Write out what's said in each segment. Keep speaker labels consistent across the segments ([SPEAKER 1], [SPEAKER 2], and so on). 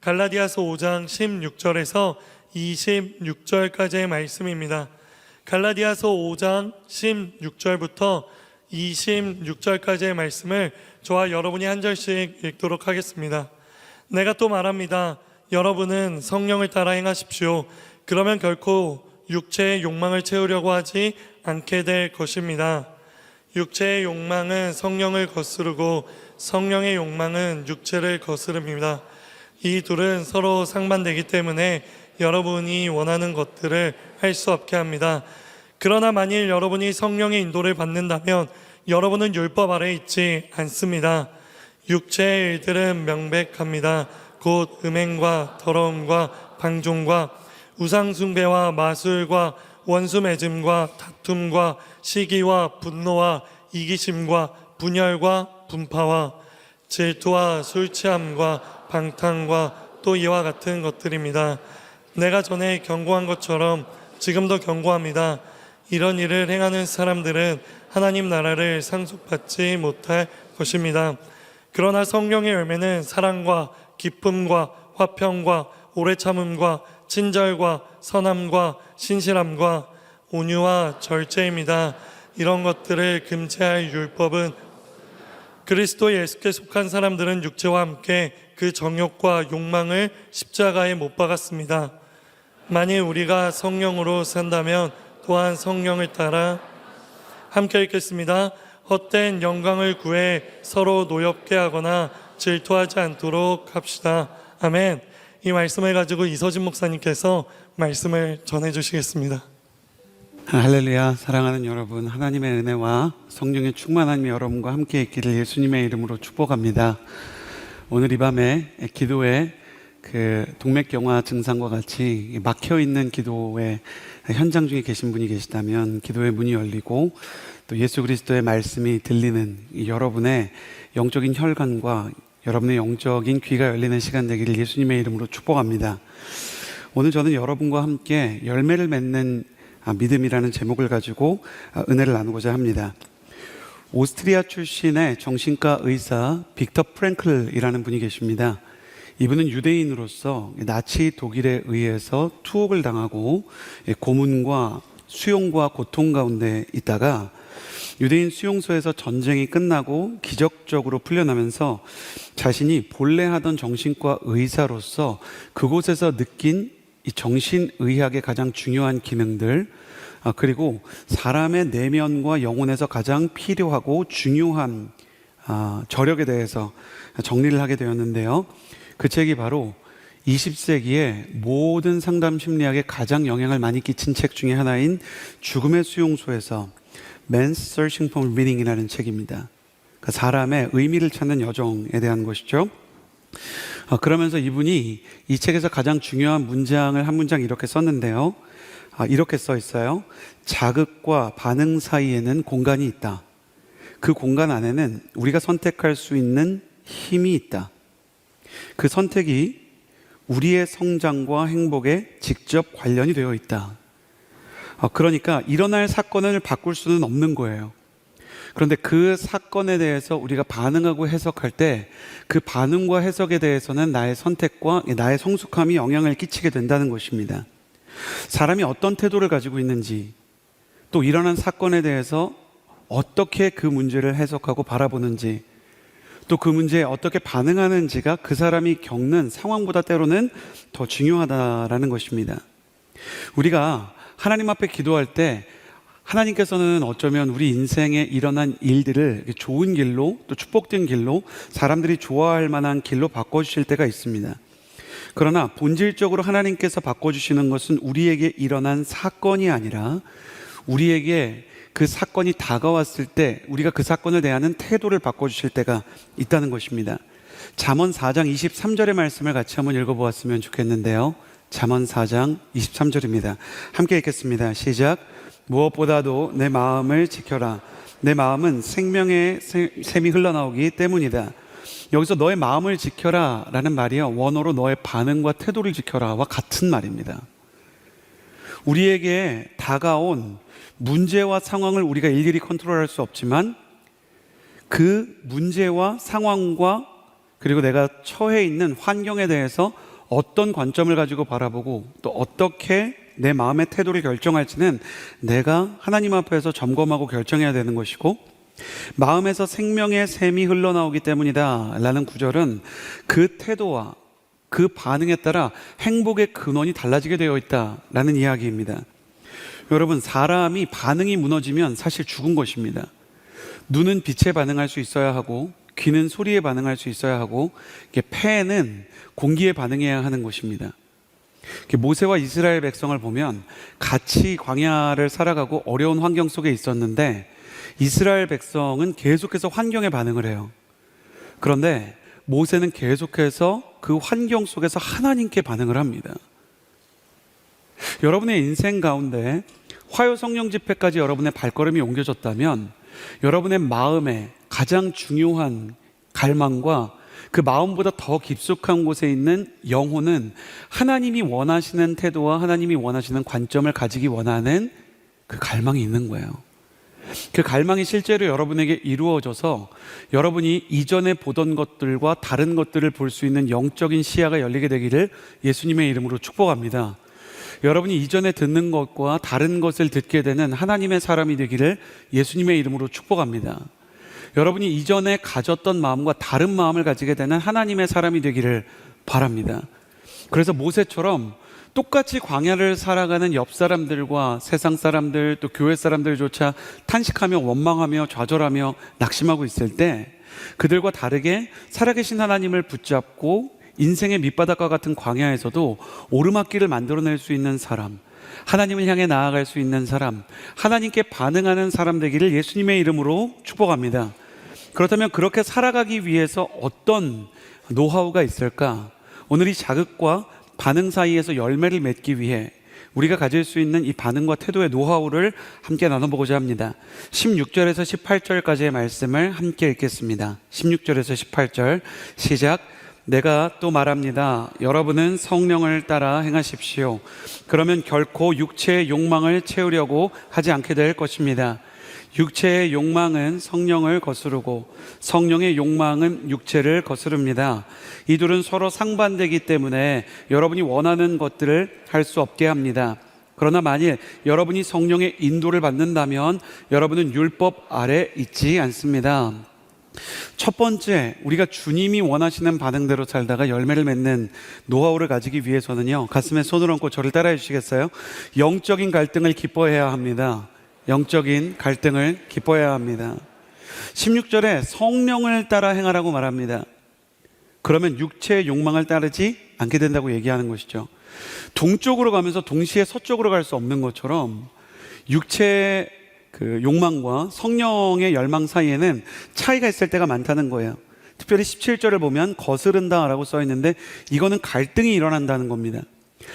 [SPEAKER 1] 갈라디아서 5장 16절에서 26절까지의 말씀입니다. 갈라디아서 5장 16절부터 26절까지의 말씀을 저와 여러분이 한 절씩 읽도록 하겠습니다. 내가 또 말합니다. 여러분은 성령을 따라 행하십시오. 그러면 결코 육체의 욕망을 채우려고 하지 않게 될 것입니다. 육체의 욕망은 성령을 거스르고 성령의 욕망은 육체를 거스릅니다. 이 둘은 서로 상반되기 때문에 여러분이 원하는 것들을 할 수 없게 합니다. 그러나 만일 여러분이 성령의 인도를 받는다면 여러분은 율법 아래에 있지 않습니다. 육체의 일들은 명백합니다. 곧 음행과 더러움과 방종과 우상숭배와 마술과 원수 맺음과 다툼과 시기와 분노와 이기심과 분열과 분파와 질투와 술취함과 방탕과 또 이와 같은 것들입니다. 내가 전에 경고한 것처럼 지금도 경고합니다. 이런 일을 행하는 사람들은 하나님 나라를 상속받지 못할 것입니다. 그러나 성령의 열매는 사랑과 기쁨과 화평과 오래 참음과 친절과 선함과 신실함과 온유와 절제입니다. 이런 것들을 금지할 율법은 그리스도 예수께 속한 사람들은 육체와 함께 그 정욕과 욕망을 십자가에 못 박았습니다. 만일 우리가 성령으로 산다면 또한 성령을 따라 함께 읽겠습니다. 헛된 영광을 구해 서로 노엽게 하거나 질투하지 않도록 합시다. 아멘. 이 말씀을 가지고 이서진 목사님께서 말씀을 전해주시겠습니다.
[SPEAKER 2] 할렐루야. 사랑하는 여러분, 하나님의 은혜와 성령의 충만함이 여러분과 함께 있기를 예수님의 이름으로 축복합니다. 오늘 이 밤에 기도에 동맥경화 증상과 같이 막혀있는 기도의 현장 중에 계신 분이 계시다면 기도의 문이 열리고 또 예수 그리스도의 말씀이 들리는 여러분의 영적인 혈관과 여러분의 영적인 귀가 열리는 시간 되기를 예수님의 이름으로 축복합니다. 오늘 저는 여러분과 함께 열매를 맺는 믿음이라는 제목을 가지고 은혜를 나누고자 합니다. 오스트리아 출신의 정신과 의사 빅터 프랭클이라는 분이 계십니다. 이분은 유대인으로서 나치 독일에 의해서 투옥을 당하고 고문과 수용과 고통 가운데 있다가 유대인 수용소에서 전쟁이 끝나고 기적적으로 풀려나면서 자신이 본래 하던 정신과 의사로서 그곳에서 느낀 이 정신의학의 가장 중요한 기능들, 그리고 사람의 내면과 영혼에서 가장 필요하고 중요한 저력에 대해서 정리를 하게 되었는데요. 그 책이 바로 20세기의 모든 상담 심리학에 가장 영향을 많이 끼친 책 중에 하나인 죽음의 수용소에서 Man's Searching for Meaning이라는 책입니다. 그러니까 사람의 의미를 찾는 여정에 대한 것이죠. 그러면서 이분이 이 책에서 가장 중요한 문장을 한 문장 이렇게 썼는데요. 이렇게 써 있어요. 자극과 반응 사이에는 공간이 있다. 그 공간 안에는 우리가 선택할 수 있는 힘이 있다. 그 선택이 우리의 성장과 행복에 직접 관련이 되어 있다. 그러니까 일어날 사건을 바꿀 수는 없는 거예요. 그런데 그 사건에 대해서 우리가 반응하고 해석할 때 그 반응과 해석에 대해서는 나의 선택과 나의 성숙함이 영향을 끼치게 된다는 것입니다. 사람이 어떤 태도를 가지고 있는지, 또 일어난 사건에 대해서 어떻게 그 문제를 해석하고 바라보는지, 또 그 문제에 어떻게 반응하는지가 그 사람이 겪는 상황보다 때로는 더 중요하다라는 것입니다. 우리가 하나님 앞에 기도할 때 하나님께서는 어쩌면 우리 인생에 일어난 일들을 좋은 길로, 또 축복된 길로, 사람들이 좋아할 만한 길로 바꿔주실 때가 있습니다. 그러나 본질적으로 하나님께서 바꿔주시는 것은 우리에게 일어난 사건이 아니라 우리에게 그 사건이 다가왔을 때 우리가 그 사건을 대하는 태도를 바꿔주실 때가 있다는 것입니다. 잠언 4장 23절의 말씀을 같이 한번 읽어보았으면 좋겠는데요. 잠언 4장 23절입니다. 함께 읽겠습니다. 시작. 무엇보다도 내 마음을 지켜라. 내 마음은 생명의 샘이 흘러나오기 때문이다. 여기서 너의 마음을 지켜라 라는 말이요, 원어로 너의 반응과 태도를 지켜라와 같은 말입니다. 우리에게 다가온 문제와 상황을 우리가 일일이 컨트롤할 수 없지만 그 문제와 상황과 그리고 내가 처해 있는 환경에 대해서 어떤 관점을 가지고 바라보고 또 어떻게 내 마음의 태도를 결정할지는 내가 하나님 앞에서 점검하고 결정해야 되는 것이고, 마음에서 생명의 샘이 흘러나오기 때문이다 라는 구절은 그 태도와 그 반응에 따라 행복의 근원이 달라지게 되어 있다라는 이야기입니다. 여러분, 사람이 반응이 무너지면 사실 죽은 것입니다. 눈은 빛에 반응할 수 있어야 하고, 귀는 소리에 반응할 수 있어야 하고, 폐는 공기에 반응해야 하는 것입니다. 모세와 이스라엘 백성을 보면 같이 광야를 살아가고 어려운 환경 속에 있었는데, 이스라엘 백성은 계속해서 환경에 반응을 해요. 그런데 모세는 계속해서 그 환경 속에서 하나님께 반응을 합니다. 여러분의 인생 가운데 화요 성령 집회까지 여러분의 발걸음이 옮겨졌다면, 여러분의 마음에 가장 중요한 갈망과 그 마음보다 더 깊숙한 곳에 있는 영혼은 하나님이 원하시는 태도와 하나님이 원하시는 관점을 가지기 원하는 그 갈망이 있는 거예요. 그 갈망이 실제로 여러분에게 이루어져서 여러분이 이전에 보던 것들과 다른 것들을 볼 수 있는 영적인 시야가 열리게 되기를 예수님의 이름으로 축복합니다. 여러분이 이전에 듣는 것과 다른 것을 듣게 되는 하나님의 사람이 되기를 예수님의 이름으로 축복합니다. 여러분이 이전에 가졌던 마음과 다른 마음을 가지게 되는 하나님의 사람이 되기를 바랍니다. 그래서 모세처럼 똑같이 광야를 살아가는 옆 사람들과 세상 사람들, 또 교회 사람들조차 탄식하며 원망하며 좌절하며 낙심하고 있을 때, 그들과 다르게 살아계신 하나님을 붙잡고 인생의 밑바닥과 같은 광야에서도 오르막길을 만들어낼 수 있는 사람, 하나님을 향해 나아갈 수 있는 사람, 하나님께 반응하는 사람 되기를 예수님의 이름으로 축복합니다. 그렇다면 그렇게 살아가기 위해서 어떤 노하우가 있을까? 오늘 이 자극과 반응 사이에서 열매를 맺기 위해 우리가 가질 수 있는 이 반응과 태도의 노하우를 함께 나눠보고자 합니다. 16절에서 18절까지의 말씀을 함께 읽겠습니다. 16절에서 18절 시작. 내가 또 말합니다. 여러분은 성령을 따라 행하십시오. 그러면 결코 육체의 욕망을 채우려고 하지 않게 될 것입니다. 육체의 욕망은 성령을 거스르고 성령의 욕망은 육체를 거스릅니다. 이 둘은 서로 상반되기 때문에 여러분이 원하는 것들을 할 수 없게 합니다. 그러나 만일 여러분이 성령의 인도를 받는다면 여러분은 율법 아래 있지 않습니다. 첫 번째, 우리가 주님이 원하시는 반응대로 살다가 열매를 맺는 노하우를 가지기 위해서는요, 가슴에 손을 얹고 저를 따라해 주시겠어요? 영적인 갈등을 기뻐해야 합니다. 영적인 갈등을 기뻐해야 합니다. 16절에 성령을 따라 행하라고 말합니다. 그러면 육체의 욕망을 따르지 않게 된다고 얘기하는 것이죠. 동쪽으로 가면서 동시에 서쪽으로 갈 수 없는 것처럼 육체의 그 욕망과 성령의 열망 사이에는 차이가 있을 때가 많다는 거예요. 특별히 17절을 보면 거스른다라고 써 있는데, 이거는 갈등이 일어난다는 겁니다.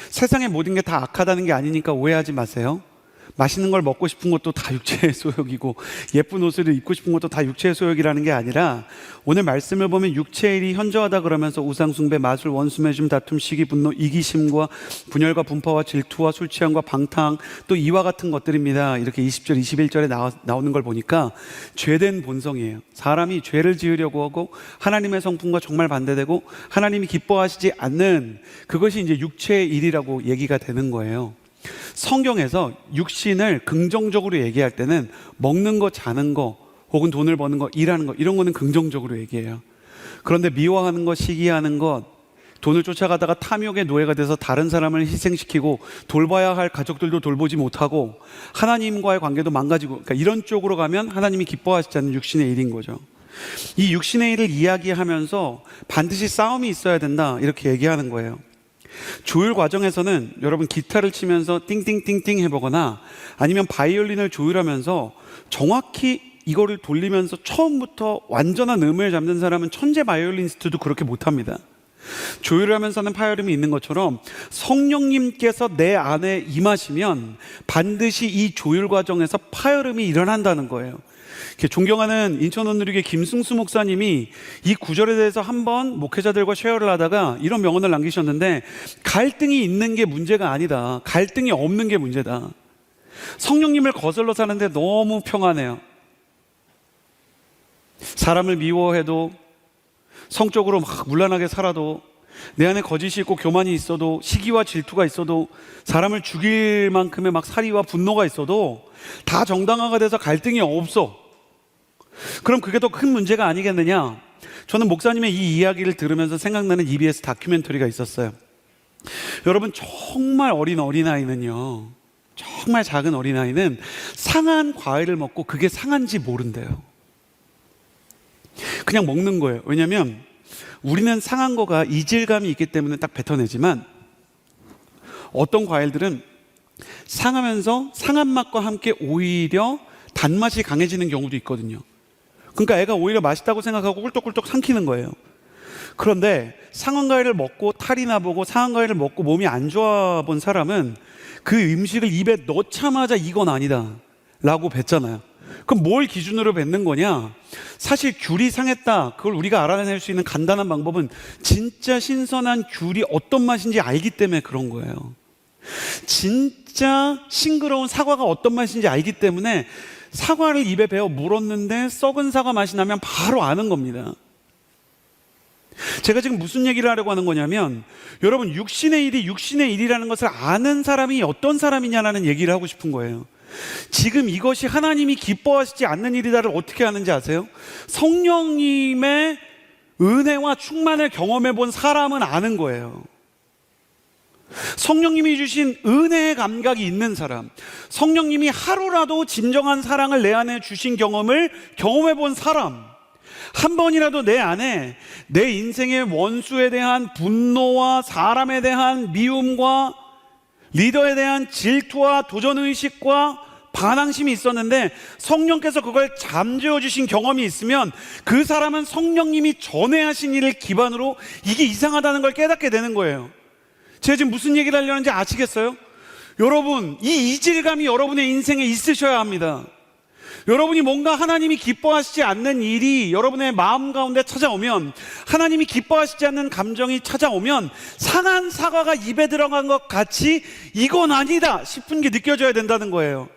[SPEAKER 2] 세상의 모든 게 다 악하다는 게 아니니까 오해하지 마세요. 맛있는 걸 먹고 싶은 것도 다 육체의 소욕이고, 예쁜 옷을 입고 싶은 것도 다 육체의 소욕이라는 게 아니라, 오늘 말씀을 보면 육체의 일이 현저하다 그러면서 우상숭배, 마술, 원수매심, 다툼, 시기, 분노, 이기심과 분열과 분파와 질투와 술 취함과 방탕, 또 이와 같은 것들입니다. 이렇게 20절, 21절에 나오는 걸 보니까 죄된 본성이에요. 사람이 죄를 지으려고 하고 하나님의 성품과 정말 반대되고 하나님이 기뻐하시지 않는 그것이 이제 육체의 일이라고 얘기가 되는 거예요. 성경에서 육신을 긍정적으로 얘기할 때는 먹는 거, 자는 거, 혹은 돈을 버는 거, 일하는 거, 이런 거는 긍정적으로 얘기해요. 그런데 미워하는 것, 시기하는 것, 돈을 쫓아가다가 탐욕의 노예가 돼서 다른 사람을 희생시키고 돌봐야 할 가족들도 돌보지 못하고 하나님과의 관계도 망가지고, 그러니까 이런 쪽으로 가면 하나님이 기뻐하시지 않는 육신의 일인 거죠. 이 육신의 일을 이야기하면서 반드시 싸움이 있어야 된다, 이렇게 얘기하는 거예요. 조율 과정에서는 여러분 기타를 치면서 띵띵띵띵 해보거나 아니면 바이올린을 조율하면서 정확히 이거를 돌리면서 처음부터 완전한 음을 잡는 사람은 천재 바이올리니스트도 그렇게 못합니다. 조율을 하면서는 파열음이 있는 것처럼 성령님께서 내 안에 임하시면 반드시 이 조율 과정에서 파열음이 일어난다는 거예요. 존경하는 인천원누리교회 김승수 목사님이 이 구절에 대해서 한번 목회자들과 쉐어를 하다가 이런 명언을 남기셨는데, 갈등이 있는 게 문제가 아니다, 갈등이 없는 게 문제다. 성령님을 거슬러 사는데 너무 평안해요. 사람을 미워해도, 성적으로 막 문란하게 살아도, 내 안에 거짓이 있고 교만이 있어도, 시기와 질투가 있어도, 사람을 죽일 만큼의 막 살이와 분노가 있어도 다 정당화가 돼서 갈등이 없어. 그럼 그게 더 큰 문제가 아니겠느냐? 저는 목사님의 이 이야기를 들으면서 생각나는 EBS 다큐멘터리가 있었어요. 여러분, 정말 어린 어린아이는요, 정말 작은 어린아이는 상한 과일을 먹고 그게 상한지 모른대요. 그냥 먹는 거예요. 왜냐하면 우리는 상한 거가 이질감이 있기 때문에 딱 뱉어내지만, 어떤 과일들은 상하면서 상한 맛과 함께 오히려 단맛이 강해지는 경우도 있거든요. 그러니까 애가 오히려 맛있다고 생각하고 꿀떡꿀떡 삼키는 거예요. 그런데 상한 과일을 먹고 탈이 나보고 상한 과일을 먹고 몸이 안 좋아 본 사람은 그 음식을 입에 넣자마자 이건 아니다 라고 뱉잖아요. 그럼 뭘 기준으로 뱉는 거냐? 사실 귤이 상했다, 그걸 우리가 알아낼 수 있는 간단한 방법은 진짜 신선한 귤이 어떤 맛인지 알기 때문에 그런 거예요. 진짜 싱그러운 사과가 어떤 맛인지 알기 때문에 사과를 입에 베어 물었는데 썩은 사과 맛이 나면 바로 아는 겁니다. 제가 지금 무슨 얘기를 하려고 하는 거냐면, 여러분, 육신의 일이 육신의 일이라는 것을 아는 사람이 어떤 사람이냐라는 얘기를 하고 싶은 거예요. 지금 이것이 하나님이 기뻐하시지 않는 일이다를 어떻게 아는지 아세요? 성령님의 은혜와 충만을 경험해 본 사람은 아는 거예요. 성령님이 주신 은혜의 감각이 있는 사람, 성령님이 하루라도 진정한 사랑을 내 안에 주신 경험을 경험해 본 사람, 한 번이라도 내 안에 내 인생의 원수에 대한 분노와 사람에 대한 미움과 리더에 대한 질투와 도전의식과 반항심이 있었는데 성령께서 그걸 잠재워 주신 경험이 있으면, 그 사람은 성령님이 전에 하신 일을 기반으로 이게 이상하다는 걸 깨닫게 되는 거예요. 제가 지금 무슨 얘기를 하려는지 아시겠어요? 여러분, 이 이질감이 여러분의 인생에 있으셔야 합니다. 여러분이 뭔가 하나님이 기뻐하시지 않는 일이 여러분의 마음 가운데 찾아오면, 하나님이 기뻐하시지 않는 감정이 찾아오면, 상한 사과가 입에 들어간 것 같이 이건 아니다 싶은 게 느껴져야 된다는 거예요.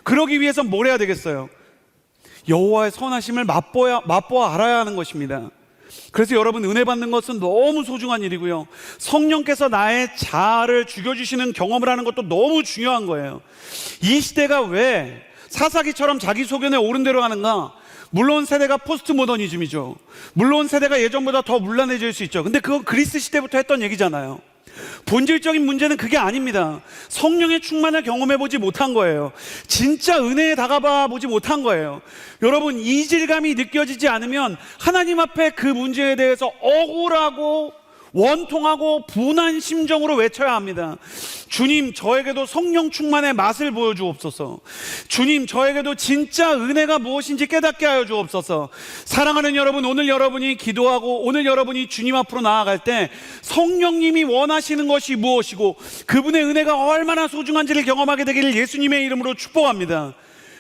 [SPEAKER 2] 그러기 위해서 뭘 해야 되겠어요? 여호와의 선하심을 맛보아 알아야 하는 것입니다. 그래서 여러분, 은혜 받는 것은 너무 소중한 일이고요, 성령께서 나의 자아를 죽여주시는 경험을 하는 것도 너무 중요한 거예요. 이 시대가 왜 사사기처럼 자기 소견에 옳은 대로 하는가? 물론 세대가 포스트 모더니즘이죠. 물론 세대가 예전보다 더 문란해질 수 있죠. 근데 그건 그리스 시대부터 했던 얘기잖아요. 본질적인 문제는 그게 아닙니다. 성령의 충만을 경험해보지 못한 거예요. 진짜 은혜에 다가봐 보지 못한 거예요. 여러분, 이질감이 느껴지지 않으면 하나님 앞에 그 문제에 대해서 억울하고 원통하고 분한 심정으로 외쳐야 합니다. 주님, 저에게도 성령 충만의 맛을 보여주옵소서. 주님, 저에게도 진짜 은혜가 무엇인지 깨닫게 하여 주옵소서. 사랑하는 여러분, 오늘 여러분이 기도하고 오늘 여러분이 주님 앞으로 나아갈 때 성령님이 원하시는 것이 무엇이고 그분의 은혜가 얼마나 소중한지를 경험하게 되기를 예수님의 이름으로 축복합니다.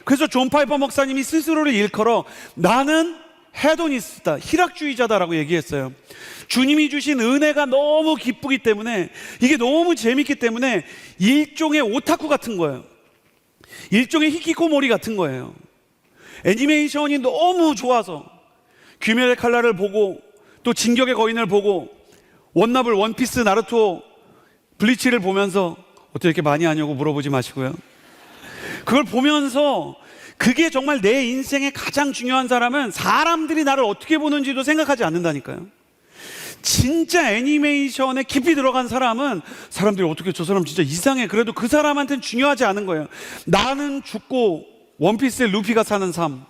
[SPEAKER 2] 그래서 존 파이퍼 목사님이 스스로를 일컬어 나는 헤도니스트다, 희락주의자다라고 얘기했어요. 주님이 주신 은혜가 너무 기쁘기 때문에, 이게 너무 재밌기 때문에 일종의 오타쿠 같은 거예요. 일종의 히키코모리 같은 거예요. 애니메이션이 너무 좋아서 귀멸의 칼날을 보고, 또 진격의 거인을 보고, 원나블, 원피스, 나루토, 블리치를 보면서 어떻게 이렇게 많이 하냐고 물어보지 마시고요. 그걸 보면서 그게 정말 내 인생의 가장 중요한 사람은 사람들이 나를 어떻게 보는지도 생각하지 않는다니까요. 진짜 애니메이션에 깊이 들어간 사람은 사람들이 어떻게 저 사람 진짜 이상해, 그래도 그 사람한테는 중요하지 않은 거예요. 나는 죽고 원피스의 루피가 사는 삶,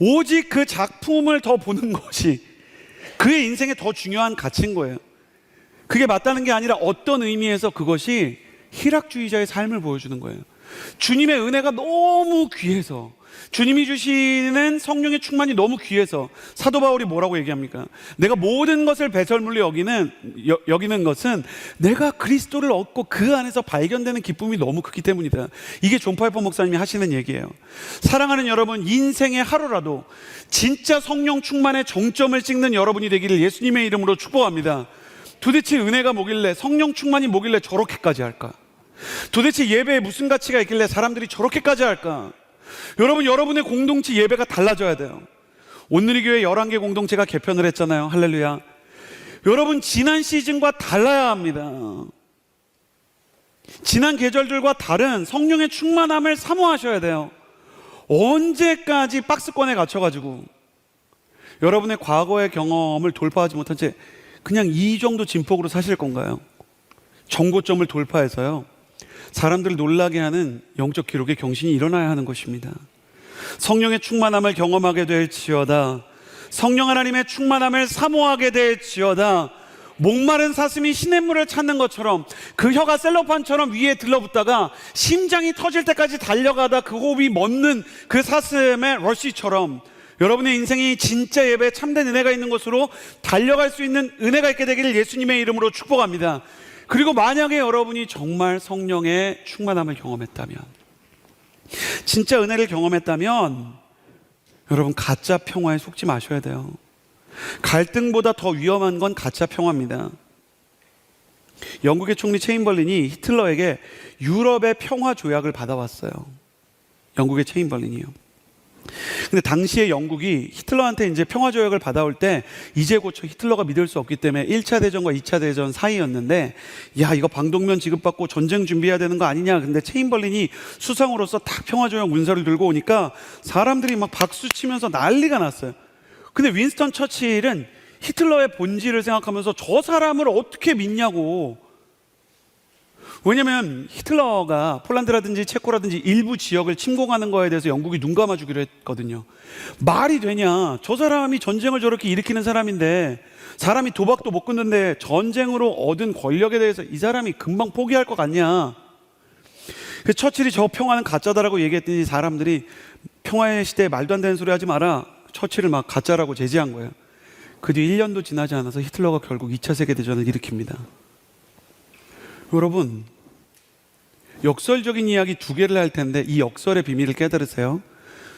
[SPEAKER 2] 오직 그 작품을 더 보는 것이 그의 인생에 더 중요한 가치인 거예요. 그게 맞다는 게 아니라 어떤 의미에서 그것이 희락주의자의 삶을 보여주는 거예요. 주님의 은혜가 너무 귀해서, 주님이 주시는 성령의 충만이 너무 귀해서 사도 바울이 뭐라고 얘기합니까? 내가 모든 것을 배설물로 여기는 것은 내가 그리스도를 얻고 그 안에서 발견되는 기쁨이 너무 크기 때문이다. 이게 존 파이퍼 목사님이 하시는 얘기예요. 사랑하는 여러분, 인생의 하루라도 진짜 성령 충만의 정점을 찍는 여러분이 되기를 예수님의 이름으로 축복합니다. 도대체 은혜가 뭐길래, 성령 충만이 뭐길래 저렇게까지 할까? 도대체 예배에 무슨 가치가 있길래 사람들이 저렇게까지 할까? 여러분, 여러분의 공동체 예배가 달라져야 돼요. 온누리교회 11개 공동체가 개편을 했잖아요. 할렐루야. 여러분, 지난 시즌과 달라야 합니다. 지난 계절들과 다른 성령의 충만함을 사모하셔야 돼요. 언제까지 박스권에 갇혀가지고 여러분의 과거의 경험을 돌파하지 못한 채 그냥 이 정도 진폭으로 사실 건가요? 정고점을 돌파해서요, 사람들을 놀라게 하는 영적 기록의 경신이 일어나야 하는 것입니다. 성령의 충만함을 경험하게 될지어다. 성령 하나님의 충만함을 사모하게 될지어다. 목마른 사슴이 시냇물을 찾는 것처럼 그 혀가 셀로판처럼 위에 들러붙다가 심장이 터질 때까지 달려가다 그 호흡이 멎는 그 사슴의 러쉬처럼 여러분의 인생이 진짜 예배, 참된 은혜가 있는 곳으로 달려갈 수 있는 은혜가 있게 되기를 예수님의 이름으로 축복합니다. 그리고 만약에 여러분이 정말 성령의 충만함을 경험했다면, 진짜 은혜를 경험했다면 여러분, 가짜 평화에 속지 마셔야 돼요. 갈등보다 더 위험한 건 가짜 평화입니다. 영국의 총리 체인벌린이 히틀러에게 유럽의 평화 조약을 받아왔어요. 영국의 체인벌린이요. 근데 당시에 영국이 히틀러한테 이제 평화 조약을 받아올 때 이제 고쳐 히틀러가 믿을 수 없기 때문에 1차 대전과 2차 대전 사이였는데, 야, 이거 방독면 지급받고 전쟁 준비해야 되는 거 아니냐. 근데 체인벌린이 수상으로서 딱 평화 조약 문서를 들고 오니까 사람들이 막 박수 치면서 난리가 났어요. 근데 윈스턴 처칠은 히틀러의 본질을 생각하면서 저 사람을 어떻게 믿냐고. 왜냐면 히틀러가 폴란드라든지 체코라든지 일부 지역을 침공하는 거에 대해서 영국이 눈 감아주기로 했거든요. 말이 되냐. 저 사람이 전쟁을 저렇게 일으키는 사람인데, 사람이 도박도 못 끊는데 전쟁으로 얻은 권력에 대해서 이 사람이 금방 포기할 것 같냐. 그 처칠이 저 평화는 가짜다라고 얘기했더니 사람들이 평화의 시대에 말도 안 되는 소리 하지 마라. 처칠을 막 가짜라고 제지한 거예요. 그 뒤 1년도 지나지 않아서 히틀러가 결국 2차 세계대전을 일으킵니다. 여러분, 역설적인 이야기 두 개를 할 텐데 이 역설의 비밀을 깨달으세요.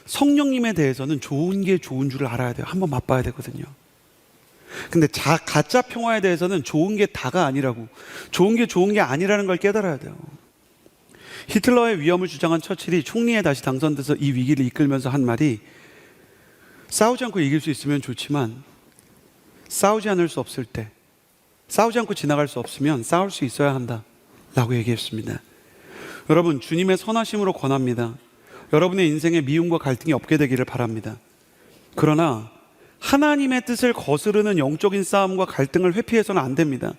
[SPEAKER 2] 성령님에 대해서는 좋은 게 좋은 줄을 알아야 돼요. 한번 맛봐야 되거든요. 근데 가짜 평화에 대해서는 좋은 게 다가 아니라고, 좋은 게 좋은 게 아니라는 걸 깨달아야 돼요. 히틀러의 위험을 주장한 처칠이 총리에 다시 당선돼서 이 위기를 이끌면서 한 말이, 싸우지 않고 이길 수 있으면 좋지만 싸우지 않을 수 없을 때, 싸우지 않고 지나갈 수 없으면 싸울 수 있어야 한다 라고 얘기했습니다. 여러분, 주님의 선하심으로 권합니다. 여러분의 인생에 미움과 갈등이 없게 되기를 바랍니다. 그러나 하나님의 뜻을 거스르는 영적인 싸움과 갈등을 회피해서는 안 됩니다.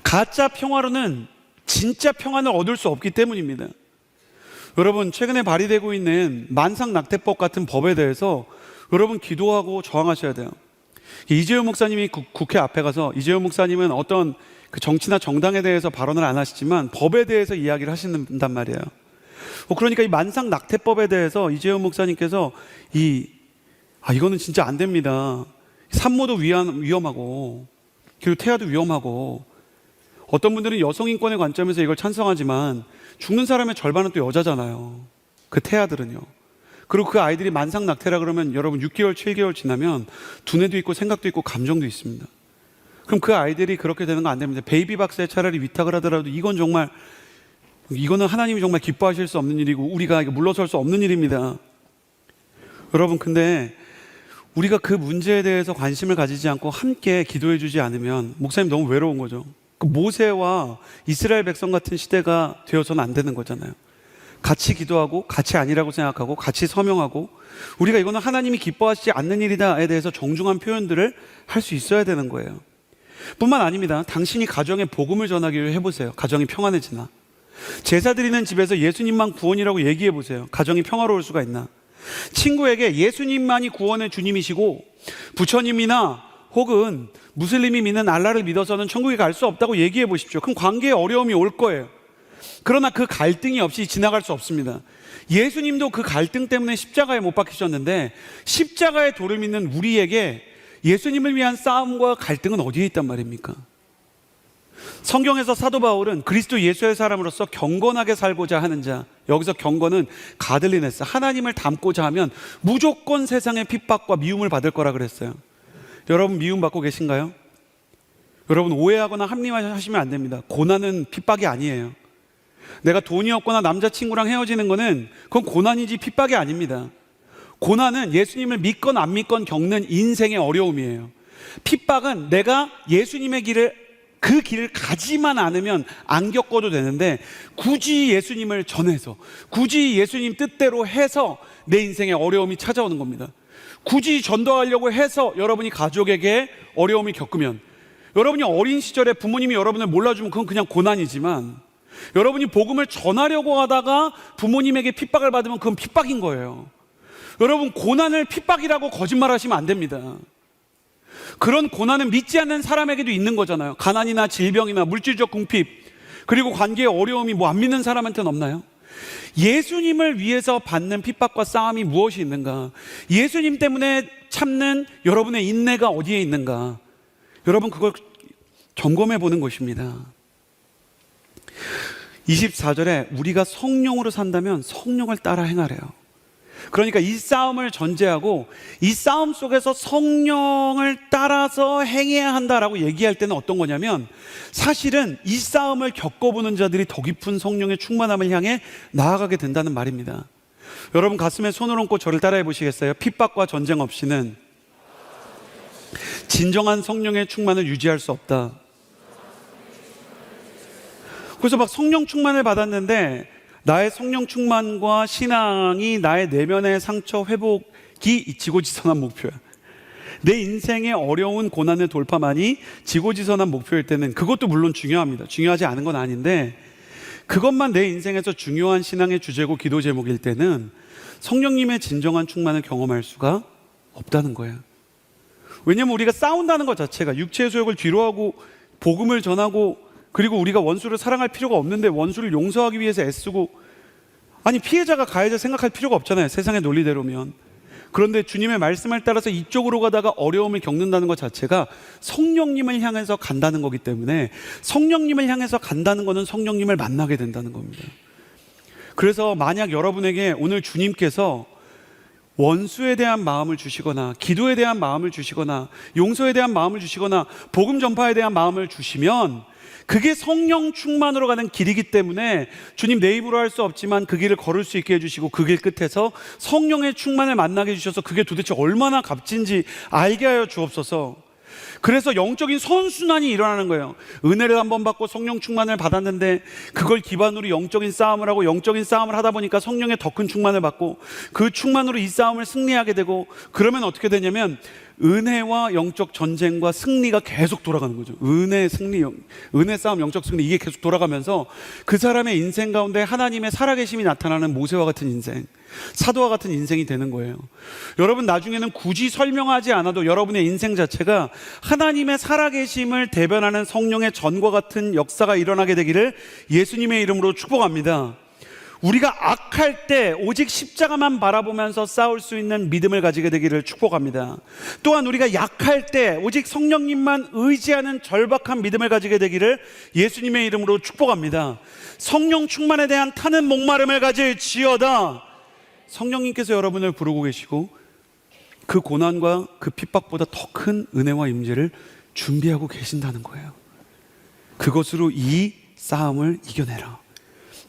[SPEAKER 2] 가짜 평화로는 진짜 평안을 얻을 수 없기 때문입니다. 여러분, 최근에 발의되고 있는 만상낙태법 같은 법에 대해서 여러분 기도하고 저항하셔야 돼요. 이재용 목사님이 국회 앞에 가서, 이재용 목사님은 어떤 그 정치나 정당에 대해서 발언을 안 하시지만 법에 대해서 이야기를 하신단 말이에요. 그러니까 이 만상낙태법에 대해서 이재용 목사님께서 이거는 진짜 안 됩니다. 산모도 위험하고 그리고 태아도 위험하고, 어떤 분들은 여성 인권의 관점에서 이걸 찬성하지만 죽는 사람의 절반은 또 여자잖아요. 그 태아들은요. 그리고 그 아이들이 만상낙태라 그러면 여러분 6개월, 7개월 지나면 두뇌도 있고 생각도 있고 감정도 있습니다. 그럼 그 아이들이 그렇게 되는 거 안 됩니다. 베이비박스에 차라리 위탁을 하더라도 이거는 하나님이 정말 기뻐하실 수 없는 일이고 우리가 물러설 수 없는 일입니다. 여러분, 근데 우리가 그 문제에 대해서 관심을 가지지 않고 함께 기도해 주지 않으면 목사님 너무 외로운 거죠. 그 모세와 이스라엘 백성 같은 시대가 되어서는 안 되는 거잖아요. 같이 기도하고 같이 아니라고 생각하고 같이 서명하고, 우리가 이거는 하나님이 기뻐하시지 않는 일이다에 대해서 정중한 표현들을 할 수 있어야 되는 거예요. 뿐만 아닙니다. 당신이 가정에 복음을 전하기를 해보세요. 가정이 평안해지나? 제사 드리는 집에서 예수님만 구원이라고 얘기해 보세요. 가정이 평화로울 수가 있나? 친구에게 예수님만이 구원의 주님이시고 부처님이나 혹은 무슬림이 믿는 알라를 믿어서는 천국에 갈 수 없다고 얘기해 보십시오. 그럼 관계에 어려움이 올 거예요. 그러나 그 갈등이 없이 지나갈 수 없습니다. 예수님도 그 갈등 때문에 십자가에 못 박히셨는데, 십자가의 도를 믿는 우리에게 예수님을 위한 싸움과 갈등은 어디에 있단 말입니까? 성경에서 사도 바울은 그리스도 예수의 사람으로서 경건하게 살고자 하는 자, 여기서 경건은 가들리네스, 하나님을 닮고자 하면 무조건 세상의 핍박과 미움을 받을 거라 그랬어요. 여러분, 미움 받고 계신가요? 여러분, 오해하거나 합리화하시면 안 됩니다. 고난은 핍박이 아니에요. 내가 돈이 없거나 남자친구랑 헤어지는 거는 그건 고난이지 핍박이 아닙니다. 고난은 예수님을 믿건 안 믿건 겪는 인생의 어려움이에요. 핍박은 내가 예수님의 그 길을 가지만 않으면 안 겪어도 되는데, 굳이 예수님을 전해서, 굳이 예수님 뜻대로 해서 내 인생에 어려움이 찾아오는 겁니다. 굳이 전도하려고 해서 여러분이 가족에게 어려움이 겪으면, 여러분이 어린 시절에 부모님이 여러분을 몰라주면 그건 그냥 고난이지만, 여러분이 복음을 전하려고 하다가 부모님에게 핍박을 받으면 그건 핍박인 거예요. 여러분, 고난을 핍박이라고 거짓말하시면 안 됩니다. 그런 고난은 믿지 않는 사람에게도 있는 거잖아요. 가난이나 질병이나 물질적 궁핍, 그리고 관계의 어려움이 뭐 안 믿는 사람한테는 없나요? 예수님을 위해서 받는 핍박과 싸움이 무엇이 있는가? 예수님 때문에 참는 여러분의 인내가 어디에 있는가? 여러분, 그걸 점검해 보는 것입니다. 24절에 우리가 성령으로 산다면 성령을 따라 행하래요. 그러니까 이 싸움을 전제하고 이 싸움 속에서 성령을 따라서 행해야 한다라고 얘기할 때는 어떤 거냐면, 사실은 이 싸움을 겪어보는 자들이 더 깊은 성령의 충만함을 향해 나아가게 된다는 말입니다. 여러분, 가슴에 손을 얹고 저를 따라해 보시겠어요? 핍박과 전쟁 없이는 진정한 성령의 충만을 유지할 수 없다. 그래서 막 성령 충만을 받았는데 나의 성령 충만과 신앙이 나의 내면의 상처 회복이 지고지선한 목표야. 내 인생의 어려운 고난의 돌파만이 지고지선한 목표일 때는, 그것도 물론 중요합니다. 중요하지 않은 건 아닌데, 그것만 내 인생에서 중요한 신앙의 주제고 기도 제목일 때는 성령님의 진정한 충만을 경험할 수가 없다는 거예요. 왜냐하면 우리가 싸운다는 것 자체가, 육체의 소욕을 뒤로하고 복음을 전하고, 그리고 우리가 원수를 사랑할 필요가 없는데 원수를 용서하기 위해서 애쓰고, 아니, 피해자가 가해자 생각할 필요가 없잖아요, 세상의 논리대로면. 그런데 주님의 말씀을 따라서 이쪽으로 가다가 어려움을 겪는다는 것 자체가 성령님을 향해서 간다는 거기 때문에, 성령님을 향해서 간다는 것은 성령님을 만나게 된다는 겁니다. 그래서 만약 여러분에게 오늘 주님께서 원수에 대한 마음을 주시거나, 기도에 대한 마음을 주시거나, 용서에 대한 마음을 주시거나, 복음 전파에 대한 마음을 주시면, 그게 성령 충만으로 가는 길이기 때문에 주님 내 입으로 할 수 없지만 그 길을 걸을 수 있게 해주시고, 그 길 끝에서 성령의 충만을 만나게 해주셔서 그게 도대체 얼마나 값진지 알게 하여 주옵소서. 그래서 영적인 선순환이 일어나는 거예요. 은혜를 한번 받고 성령 충만을 받았는데 그걸 기반으로 영적인 싸움을 하고, 영적인 싸움을 하다 보니까 성령의 더 큰 충만을 받고, 그 충만으로 이 싸움을 승리하게 되고, 그러면 어떻게 되냐면 은혜와 영적 전쟁과 승리가 계속 돌아가는 거죠. 은혜 승리, 은혜 싸움, 영적 승리, 이게 계속 돌아가면서 그 사람의 인생 가운데 하나님의 살아계심이 나타나는 모세와 같은 인생, 사도와 같은 인생이 되는 거예요. 여러분, 나중에는 굳이 설명하지 않아도 여러분의 인생 자체가 하나님의 살아계심을 대변하는 성령의 전과 같은 역사가 일어나게 되기를 예수님의 이름으로 축복합니다. 우리가 악할 때 오직 십자가만 바라보면서 싸울 수 있는 믿음을 가지게 되기를 축복합니다. 또한 우리가 약할 때 오직 성령님만 의지하는 절박한 믿음을 가지게 되기를 예수님의 이름으로 축복합니다. 성령 충만에 대한 타는 목마름을 가질지어다. 성령님께서 여러분을 부르고 계시고, 그 고난과 그 핍박보다 더 큰 은혜와 임재를 준비하고 계신다는 거예요. 그것으로 이 싸움을 이겨내라.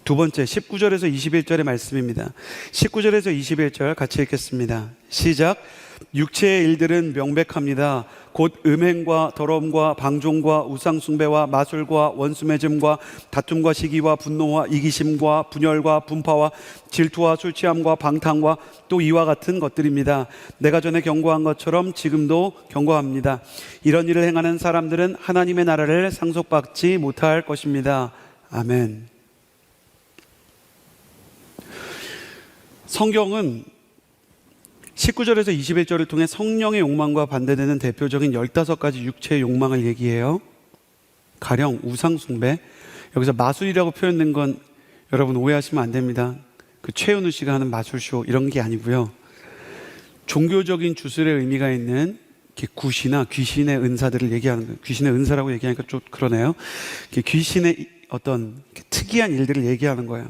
[SPEAKER 2] 두 번째, 19절에서 21절의 말씀입니다. 19절에서 21절 같이 읽겠습니다. 시작. 육체의 일들은 명백합니다. 곧 음행과 더러움과 방종과 우상숭배와 마술과 원수매즘과 다툼과 시기와 분노와 이기심과 분열과 분파와 질투와 술취함과 방탕과 또 이와 같은 것들입니다. 내가 전에 경고한 것처럼 지금도 경고합니다. 이런 일을 행하는 사람들은 하나님의 나라를 상속받지 못할 것입니다. 아멘. 성경은 19절에서 21절을 통해 성령의 욕망과 반대되는 대표적인 15가지 육체의 욕망을 얘기해요. 가령 우상숭배, 여기서 마술이라고 표현된 건 여러분 오해하시면 안 됩니다. 그 최은우 씨가 하는 마술쇼 이런 게 아니고요. 종교적인 주술의 의미가 있는 굿이나 귀신의 은사들을 얘기하는 거예요. 귀신의 은사라고 얘기하니까 좀 그러네요. 귀신의 어떤 특이한 일들을 얘기하는 거예요.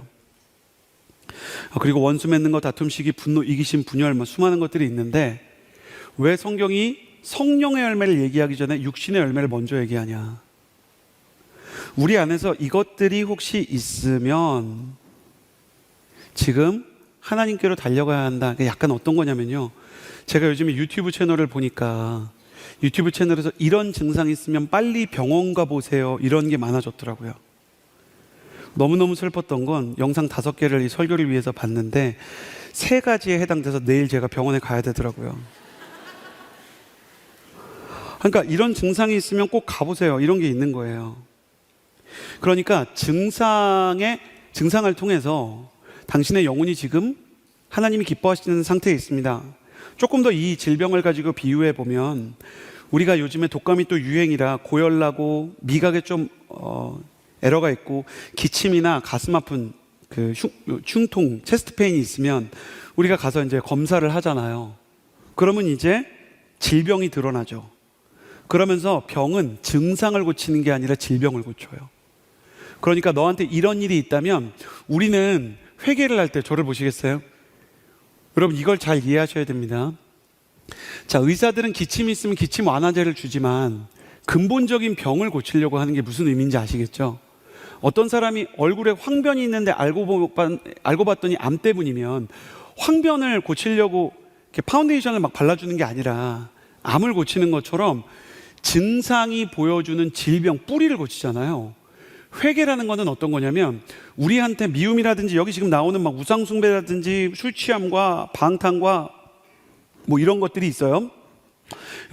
[SPEAKER 2] 그리고 원수 맺는 것, 다툼, 시기, 분노, 이기심, 분열, 수많은 것들이 있는데, 왜 성경이 성령의 열매를 얘기하기 전에 육신의 열매를 먼저 얘기하냐? 우리 안에서 이것들이 혹시 있으면 지금 하나님께로 달려가야 한다. 약간 어떤 거냐면요, 제가 요즘에 유튜브 채널을 보니까 유튜브 채널에서 이런 증상이 있으면 빨리 병원 가보세요 이런 게 많아졌더라고요. 너무너무 슬펐던 건 영상 5개를 이 설교를 위해서 봤는데 3가지에 해당돼서 내일 제가 병원에 가야 되더라고요. 그러니까 이런 증상이 있으면 꼭 가보세요 이런 게 있는 거예요. 그러니까 증상을 통해서 당신의 영혼이 지금 하나님이 기뻐하시는 상태에 있습니다. 조금 더 이 질병을 가지고 비유해 보면 우리가 요즘에 독감이 또 유행이라 고열나고 미각에 좀 에러가 있고 기침이나 가슴 아픈 그 흉통, 체스트 페인이 있으면 우리가 가서 이제 검사를 하잖아요. 그러면 이제 질병이 드러나죠. 그러면서 병은 증상을 고치는 게 아니라 질병을 고쳐요. 그러니까 너한테 이런 일이 있다면 우리는 회개를 할 때 저를 보시겠어요? 여러분 이걸 잘 이해하셔야 됩니다. 자, 의사들은 기침이 있으면 기침 완화제를 주지만 근본적인 병을 고치려고 하는 게 무슨 의미인지 아시겠죠? 어떤 사람이 얼굴에 황변이 있는데 알고 봤더니 암 때문이면 황변을 고치려고 이렇게 파운데이션을 막 발라주는 게 아니라 암을 고치는 것처럼 증상이 보여주는 질병 뿌리를 고치잖아요. 회개라는 거는 어떤 거냐면 우리한테 미움이라든지 여기 지금 나오는 막 우상숭배라든지 술 취함과 방탕과 뭐 이런 것들이 있어요.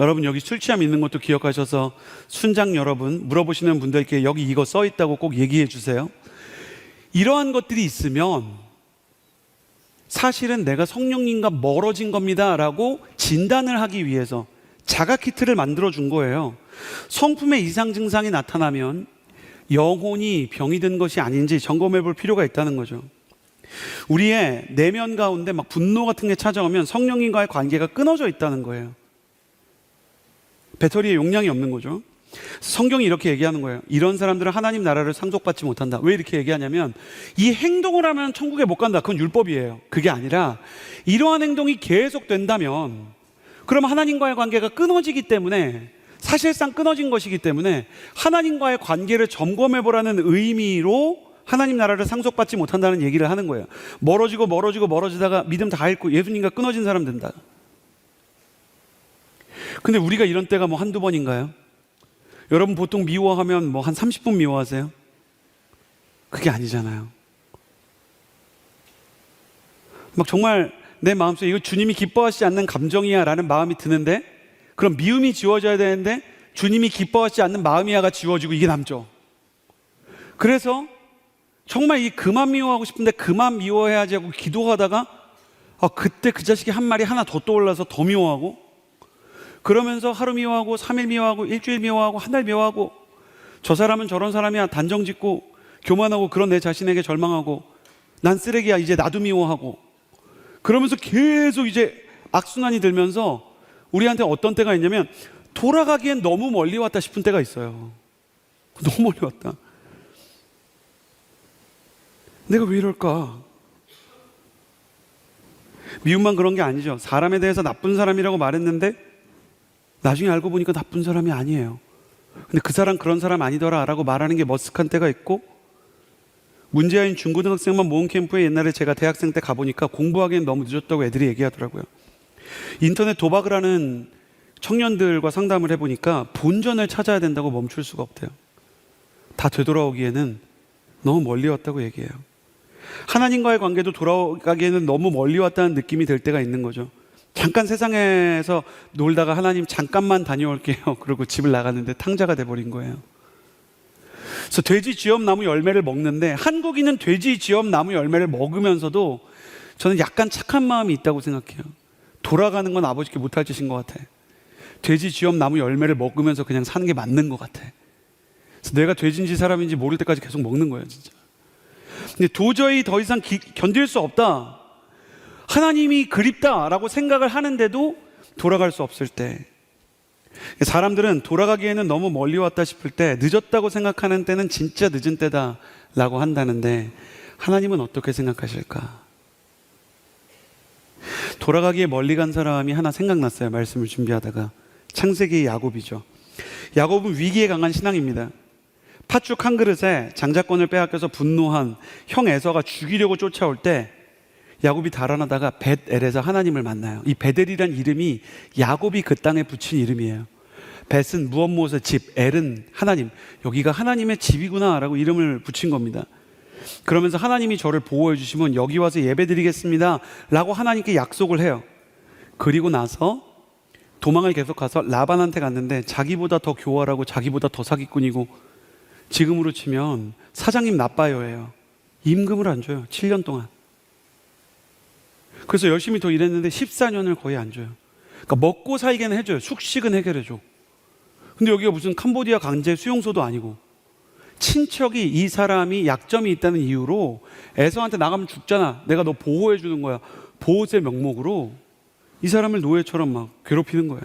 [SPEAKER 2] 여러분 여기 술 취함 있는 것도 기억하셔서 순장 여러분 물어보시는 분들께 여기 이거 써 있다고 꼭 얘기해 주세요. 이러한 것들이 있으면 사실은 내가 성령님과 멀어진 겁니다 라고 진단을 하기 위해서 자가키트를 만들어 준 거예요. 성품의 이상 증상이 나타나면 영혼이 병이 든 것이 아닌지 점검해 볼 필요가 있다는 거죠. 우리의 내면 가운데 막 분노 같은 게 찾아오면 성령님과의 관계가 끊어져 있다는 거예요. 배터리에 용량이 없는 거죠. 성경이 이렇게 얘기하는 거예요. 이런 사람들은 하나님 나라를 상속받지 못한다. 왜 이렇게 얘기하냐면 이 행동을 하면 천국에 못 간다. 그건 율법이에요. 그게 아니라 이러한 행동이 계속된다면 그러면 하나님과의 관계가 끊어지기 때문에 사실상 끊어진 것이기 때문에 하나님과의 관계를 점검해 보라는 의미로 하나님 나라를 상속받지 못한다는 얘기를 하는 거예요. 멀어지다가 믿음 다 잃고 예수님과 끊어진 사람 된다. 근데 우리가 이런 때가 뭐 한두 번인가요? 여러분 보통 미워하면 뭐 한 30분 미워하세요? 그게 아니잖아요. 막 정말 내 마음속에 이거 주님이 기뻐하시지 않는 감정이야 라는 마음이 드는데 그럼 미움이 지워져야 되는데 주님이 기뻐하시지 않는 마음이야가 지워지고 이게 남죠. 그래서 정말 이 그만 미워하고 싶은데 그만 미워해야지 하고 기도하다가 그때 그 자식이 한 말이 하나 더 떠올라서 더 미워하고 그러면서 하루 미워하고 3일 미워하고 일주일 미워하고 한 달 미워하고 저 사람은 저런 사람이야 단정 짓고 교만하고 그런 내 자신에게 절망하고 난 쓰레기야 이제 나도 미워하고 그러면서 계속 이제 악순환이 들면서 우리한테 어떤 때가 있냐면 돌아가기엔 너무 멀리 왔다 싶은 때가 있어요. 너무 멀리 왔다. 내가 왜 이럴까? 미움만 그런 게 아니죠. 사람에 대해서 나쁜 사람이라고 말했는데 나중에 알고 보니까 나쁜 사람이 아니에요. 근데 그 사람 그런 사람 아니더라 라고 말하는 게 머쓱한 때가 있고 문제아인 중고등학생만 모은 캠프에 옛날에 제가 대학생 때 가보니까 공부하기엔 너무 늦었다고 애들이 얘기하더라고요. 인터넷 도박을 하는 청년들과 상담을 해보니까 본전을 찾아야 된다고 멈출 수가 없대요. 다 되돌아오기에는 너무 멀리 왔다고 얘기해요. 하나님과의 관계도 돌아가기에는 너무 멀리 왔다는 느낌이 들 때가 있는 거죠. 잠깐 세상에서 놀다가 하나님 잠깐만 다녀올게요. 그러고 집을 나갔는데 탕자가 돼버린 거예요. 그래서 돼지 쥐엄 나무 열매를 먹는데 한국인은 돼지 쥐엄 나무 열매를 먹으면서도 저는 약간 착한 마음이 있다고 생각해요. 돌아가는 건 아버지께 못할 짓인 것 같아. 돼지 쥐엄 나무 열매를 먹으면서 그냥 사는 게 맞는 것 같아. 그래서 내가 돼지인지 사람인지 모를 때까지 계속 먹는 거예요, 진짜. 근데 도저히 더 이상 견딜 수 없다. 하나님이 그립다라고 생각을 하는데도 돌아갈 수 없을 때, 사람들은 돌아가기에는 너무 멀리 왔다 싶을 때, 늦었다고 생각하는 때는 진짜 늦은 때다라고 한다는데 하나님은 어떻게 생각하실까? 돌아가기에 멀리 간 사람이 하나 생각났어요. 말씀을 준비하다가. 창세기의 야곱이죠. 야곱은 위기에 강한 신앙입니다. 팥죽 한 그릇에 장자권을 빼앗겨서 분노한 형 에서가 죽이려고 쫓아올 때 야곱이 달아나다가 벳엘에서 하나님을 만나요. 이 벳엘이란 이름이 야곱이 그 땅에 붙인 이름이에요. 벳은 무엇 무엇의 집, 엘은 하나님. 여기가 하나님의 집이구나라고 이름을 붙인 겁니다. 그러면서 하나님이 저를 보호해 주시면 여기 와서 예배드리겠습니다 라고 하나님께 약속을 해요. 그리고 나서 도망을 계속 가서 라반한테 갔는데 자기보다 더 교활하고 자기보다 더 사기꾼이고, 지금으로 치면 사장님 나빠요예요. 임금을 안 줘요. 7년 동안. 그래서 열심히 더 일했는데 14년을 거의 안 줘요. 그러니까 먹고 살기는 해줘요. 숙식은 해결해줘. 근데 여기가 무슨 캄보디아 강제 수용소도 아니고, 친척이 이 사람이 약점이 있다는 이유로 에서한테 나가면 죽잖아, 내가 너 보호해 주는 거야, 보호세 명목으로 이 사람을 노예처럼 막 괴롭히는 거예요.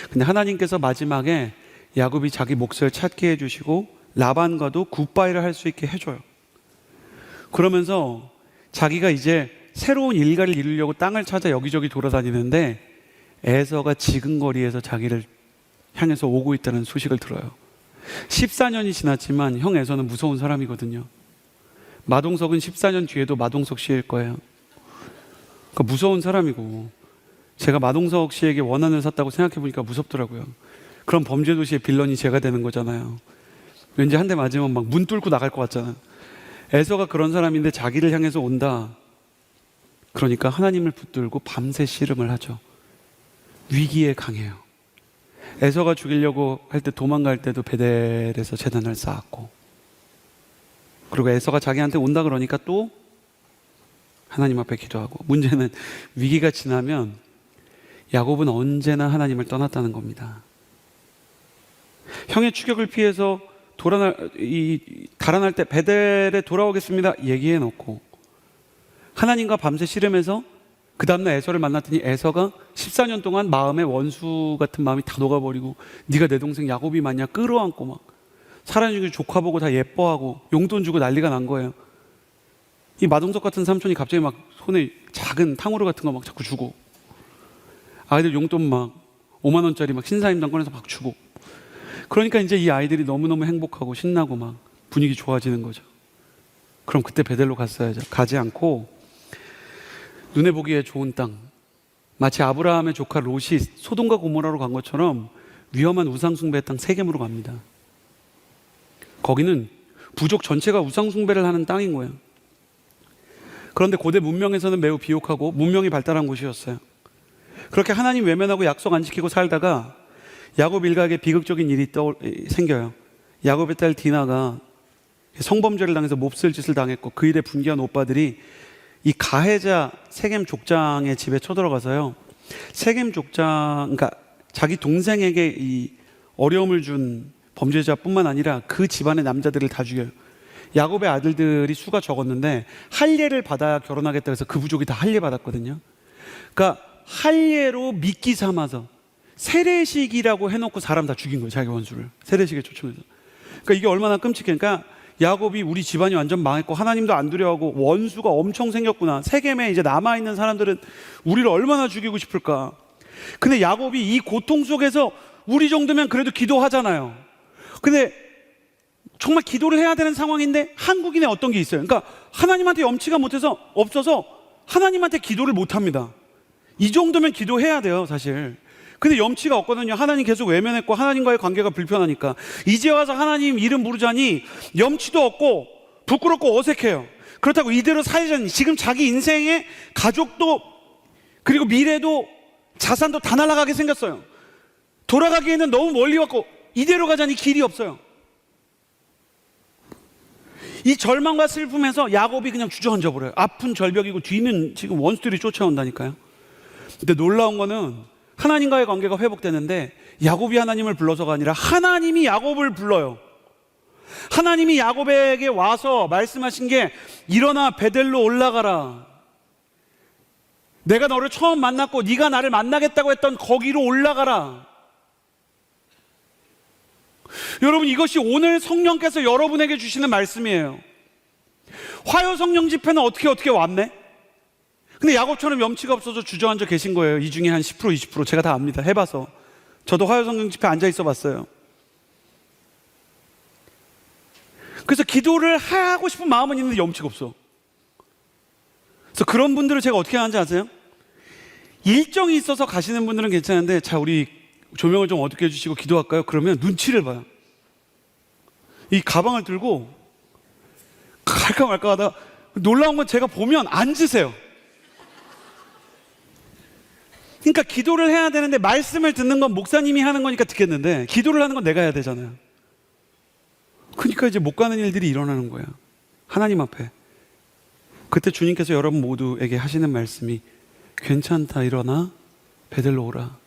[SPEAKER 2] 근데 하나님께서 마지막에 야곱이 자기 몫을 찾게 해주시고 라반과도 굿바이를 할 수 있게 해줘요. 그러면서 자기가 이제 새로운 일가를 이루려고 땅을 찾아 여기저기 돌아다니는데 에서가 지근거리에서 자기를 향해서 오고 있다는 소식을 들어요. 14년이 지났지만 형 에서는 무서운 사람이거든요. 마동석은 14년 뒤에도 마동석 씨일 거예요. 그러니까 무서운 사람이고, 제가 마동석 씨에게 원한을 샀다고 생각해 보니까 무섭더라고요. 그럼 범죄도시의 빌런이 제가 되는 거잖아요. 왠지 한 대 맞으면 막 문 뚫고 나갈 것 같잖아요. 에서가 그런 사람인데 자기를 향해서 온다. 그러니까 하나님을 붙들고 밤새 씨름을 하죠. 위기에 강해요. 에서가 죽이려고 할 때 도망갈 때도 베델에서 제단을 쌓았고, 그리고 에서가 자기한테 온다 그러니까 또 하나님 앞에 기도하고. 문제는 위기가 지나면 야곱은 언제나 하나님을 떠났다는 겁니다. 형의 추격을 피해서 달아날 때 베델에 돌아오겠습니다 얘기해 놓고, 하나님과 밤새 씨름해서 그 다음날 에서를 만났더니 에서가 14년 동안 마음에 원수 같은 마음이 다 녹아버리고, 네가 내 동생 야곱이 맞냐 끌어안고 막 사람 중에 조카 보고 다 예뻐하고 용돈 주고 난리가 난 거예요. 이 마동석 같은 삼촌이 갑자기 막 손에 작은 탕후루 같은 거 막 자꾸 주고, 아이들 용돈 막 5만 원짜리 막 신사임당 꺼내서 막 주고. 그러니까 이제 이 아이들이 너무너무 행복하고 신나고 막 분위기 좋아지는 거죠. 그럼 그때 베델로 갔어야죠. 가지 않고 눈에 보기에 좋은 땅, 마치 아브라함의 조카 롯이 소돔과 고모라로 간 것처럼 위험한 우상숭배 땅 세겜으로 갑니다. 거기는 부족 전체가 우상숭배를 하는 땅인 거예요. 그런데 고대 문명에서는 매우 비옥하고 문명이 발달한 곳이었어요. 그렇게 하나님 외면하고 약속 안 지키고 살다가 야곱 일가에게 비극적인 일이 생겨요. 야곱의 딸 디나가 성범죄를 당해서 몹쓸 짓을 당했고, 그 일에 분개한 오빠들이 이 가해자 세겜 족장의 집에 쳐들어가서요, 세겜 족장, 그러니까 자기 동생에게 이 어려움을 준 범죄자뿐만 아니라 그 집안의 남자들을 다 죽여요. 야곱의 아들들이 수가 적었는데 할례를 받아야 결혼하겠다 해서 그 부족이 다 할례 받았거든요. 그러니까 할례로 미끼 삼아서 세례식이라고 해놓고 사람 다 죽인 거예요. 자기 원수를 세례식에 초청해서. 그러니까 이게 얼마나 끔찍해. 그러니까 야곱이 우리 집안이 완전 망했고 하나님도 안 두려워하고 원수가 엄청 생겼구나, 세겜에 이제 남아있는 사람들은 우리를 얼마나 죽이고 싶을까. 근데 야곱이 이 고통 속에서 우리 정도면 그래도 기도하잖아요. 근데 정말 기도를 해야 되는 상황인데 한국인의 어떤 게 있어요. 그러니까 하나님한테 염치가 없어서 하나님한테 기도를 못합니다. 이 정도면 기도해야 돼요 사실. 근데 염치가 없거든요. 하나님 계속 외면했고 하나님과의 관계가 불편하니까. 이제 와서 하나님 이름 부르자니 염치도 없고 부끄럽고 어색해요. 그렇다고 이대로 살자니 지금 자기 인생에 가족도 그리고 미래도 자산도 다 날아가게 생겼어요. 돌아가기에는 너무 멀리 왔고 이대로 가자니 길이 없어요. 이 절망과 슬픔에서 야곱이 그냥 주저앉아 버려요. 앞은 절벽이고 뒤는 지금 원수들이 쫓아온다니까요. 근데 놀라운 거는 하나님과의 관계가 회복되는데 야곱이 하나님을 불러서가 아니라 하나님이 야곱을 불러요. 하나님이 야곱에게 와서 말씀하신 게 일어나 베델로 올라가라. 내가 너를 처음 만났고 네가 나를 만나겠다고 했던 거기로 올라가라. 여러분, 이것이 오늘 성령께서 여러분에게 주시는 말씀이에요. 화요 성령 집회는 어떻게 왔네? 근데 야곱처럼 염치가 없어서 주저앉아 계신 거예요. 이 중에 한 10%, 20% 제가 다 압니다. 해봐서. 저도 화요 성령 집회 앉아 있어 봤어요. 그래서 기도를 하고 싶은 마음은 있는데 염치가 없어. 그래서 그런 분들을 제가 어떻게 하는지 아세요? 일정이 있어서 가시는 분들은 괜찮은데, 자, 우리 조명을 좀 어둡게 해주시고 기도할까요? 그러면 눈치를 봐요. 이 가방을 들고 갈까 말까 하다가 놀라운 건 제가 보면 앉으세요. 그러니까 기도를 해야 되는데 말씀을 듣는 건 목사님이 하는 거니까 듣겠는데 기도를 하는 건 내가 해야 되잖아요. 그러니까 이제 못 가는 일들이 일어나는 거예요. 하나님 앞에. 그때 주님께서 여러분 모두에게 하시는 말씀이 괜찮다 일어나 베들로 오라.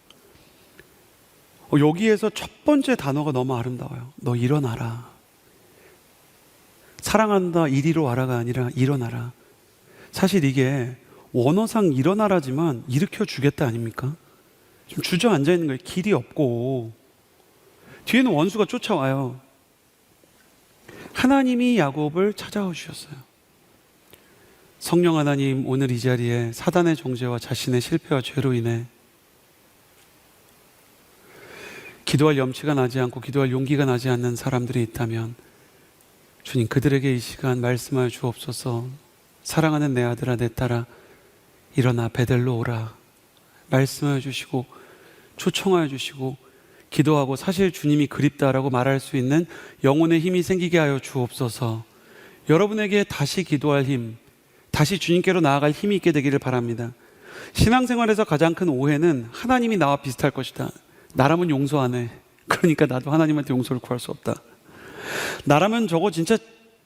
[SPEAKER 2] 여기에서 첫 번째 단어가 너무 아름다워요. 너 일어나라. 사랑한다 이리로 와라가 아니라 일어나라. 사실 이게 원어상 일어나라지만 일으켜 주겠다 아닙니까? 좀 주저앉아 있는 거예요. 길이 없고 뒤에는 원수가 쫓아와요. 하나님이 야곱을 찾아와 주셨어요. 성령 하나님, 오늘 이 자리에 사단의 정죄와 자신의 실패와 죄로 인해 기도할 염치가 나지 않고 기도할 용기가 나지 않는 사람들이 있다면 주님, 그들에게 이 시간 말씀하여 주옵소서. 사랑하는 내 아들아 내 딸아 일어나 베들로 오라. 말씀하여 주시고 초청하여 주시고 기도하고 사실 주님이 그립다라고 말할 수 있는 영혼의 힘이 생기게 하여 주옵소서. 여러분에게 다시 기도할 힘, 다시 주님께로 나아갈 힘이 있게 되기를 바랍니다. 신앙생활에서 가장 큰 오해는 하나님이 나와 비슷할 것이다. 나라면 용서 안 해. 그러니까 나도 하나님한테 용서를 구할 수 없다. 나라면 저거 진짜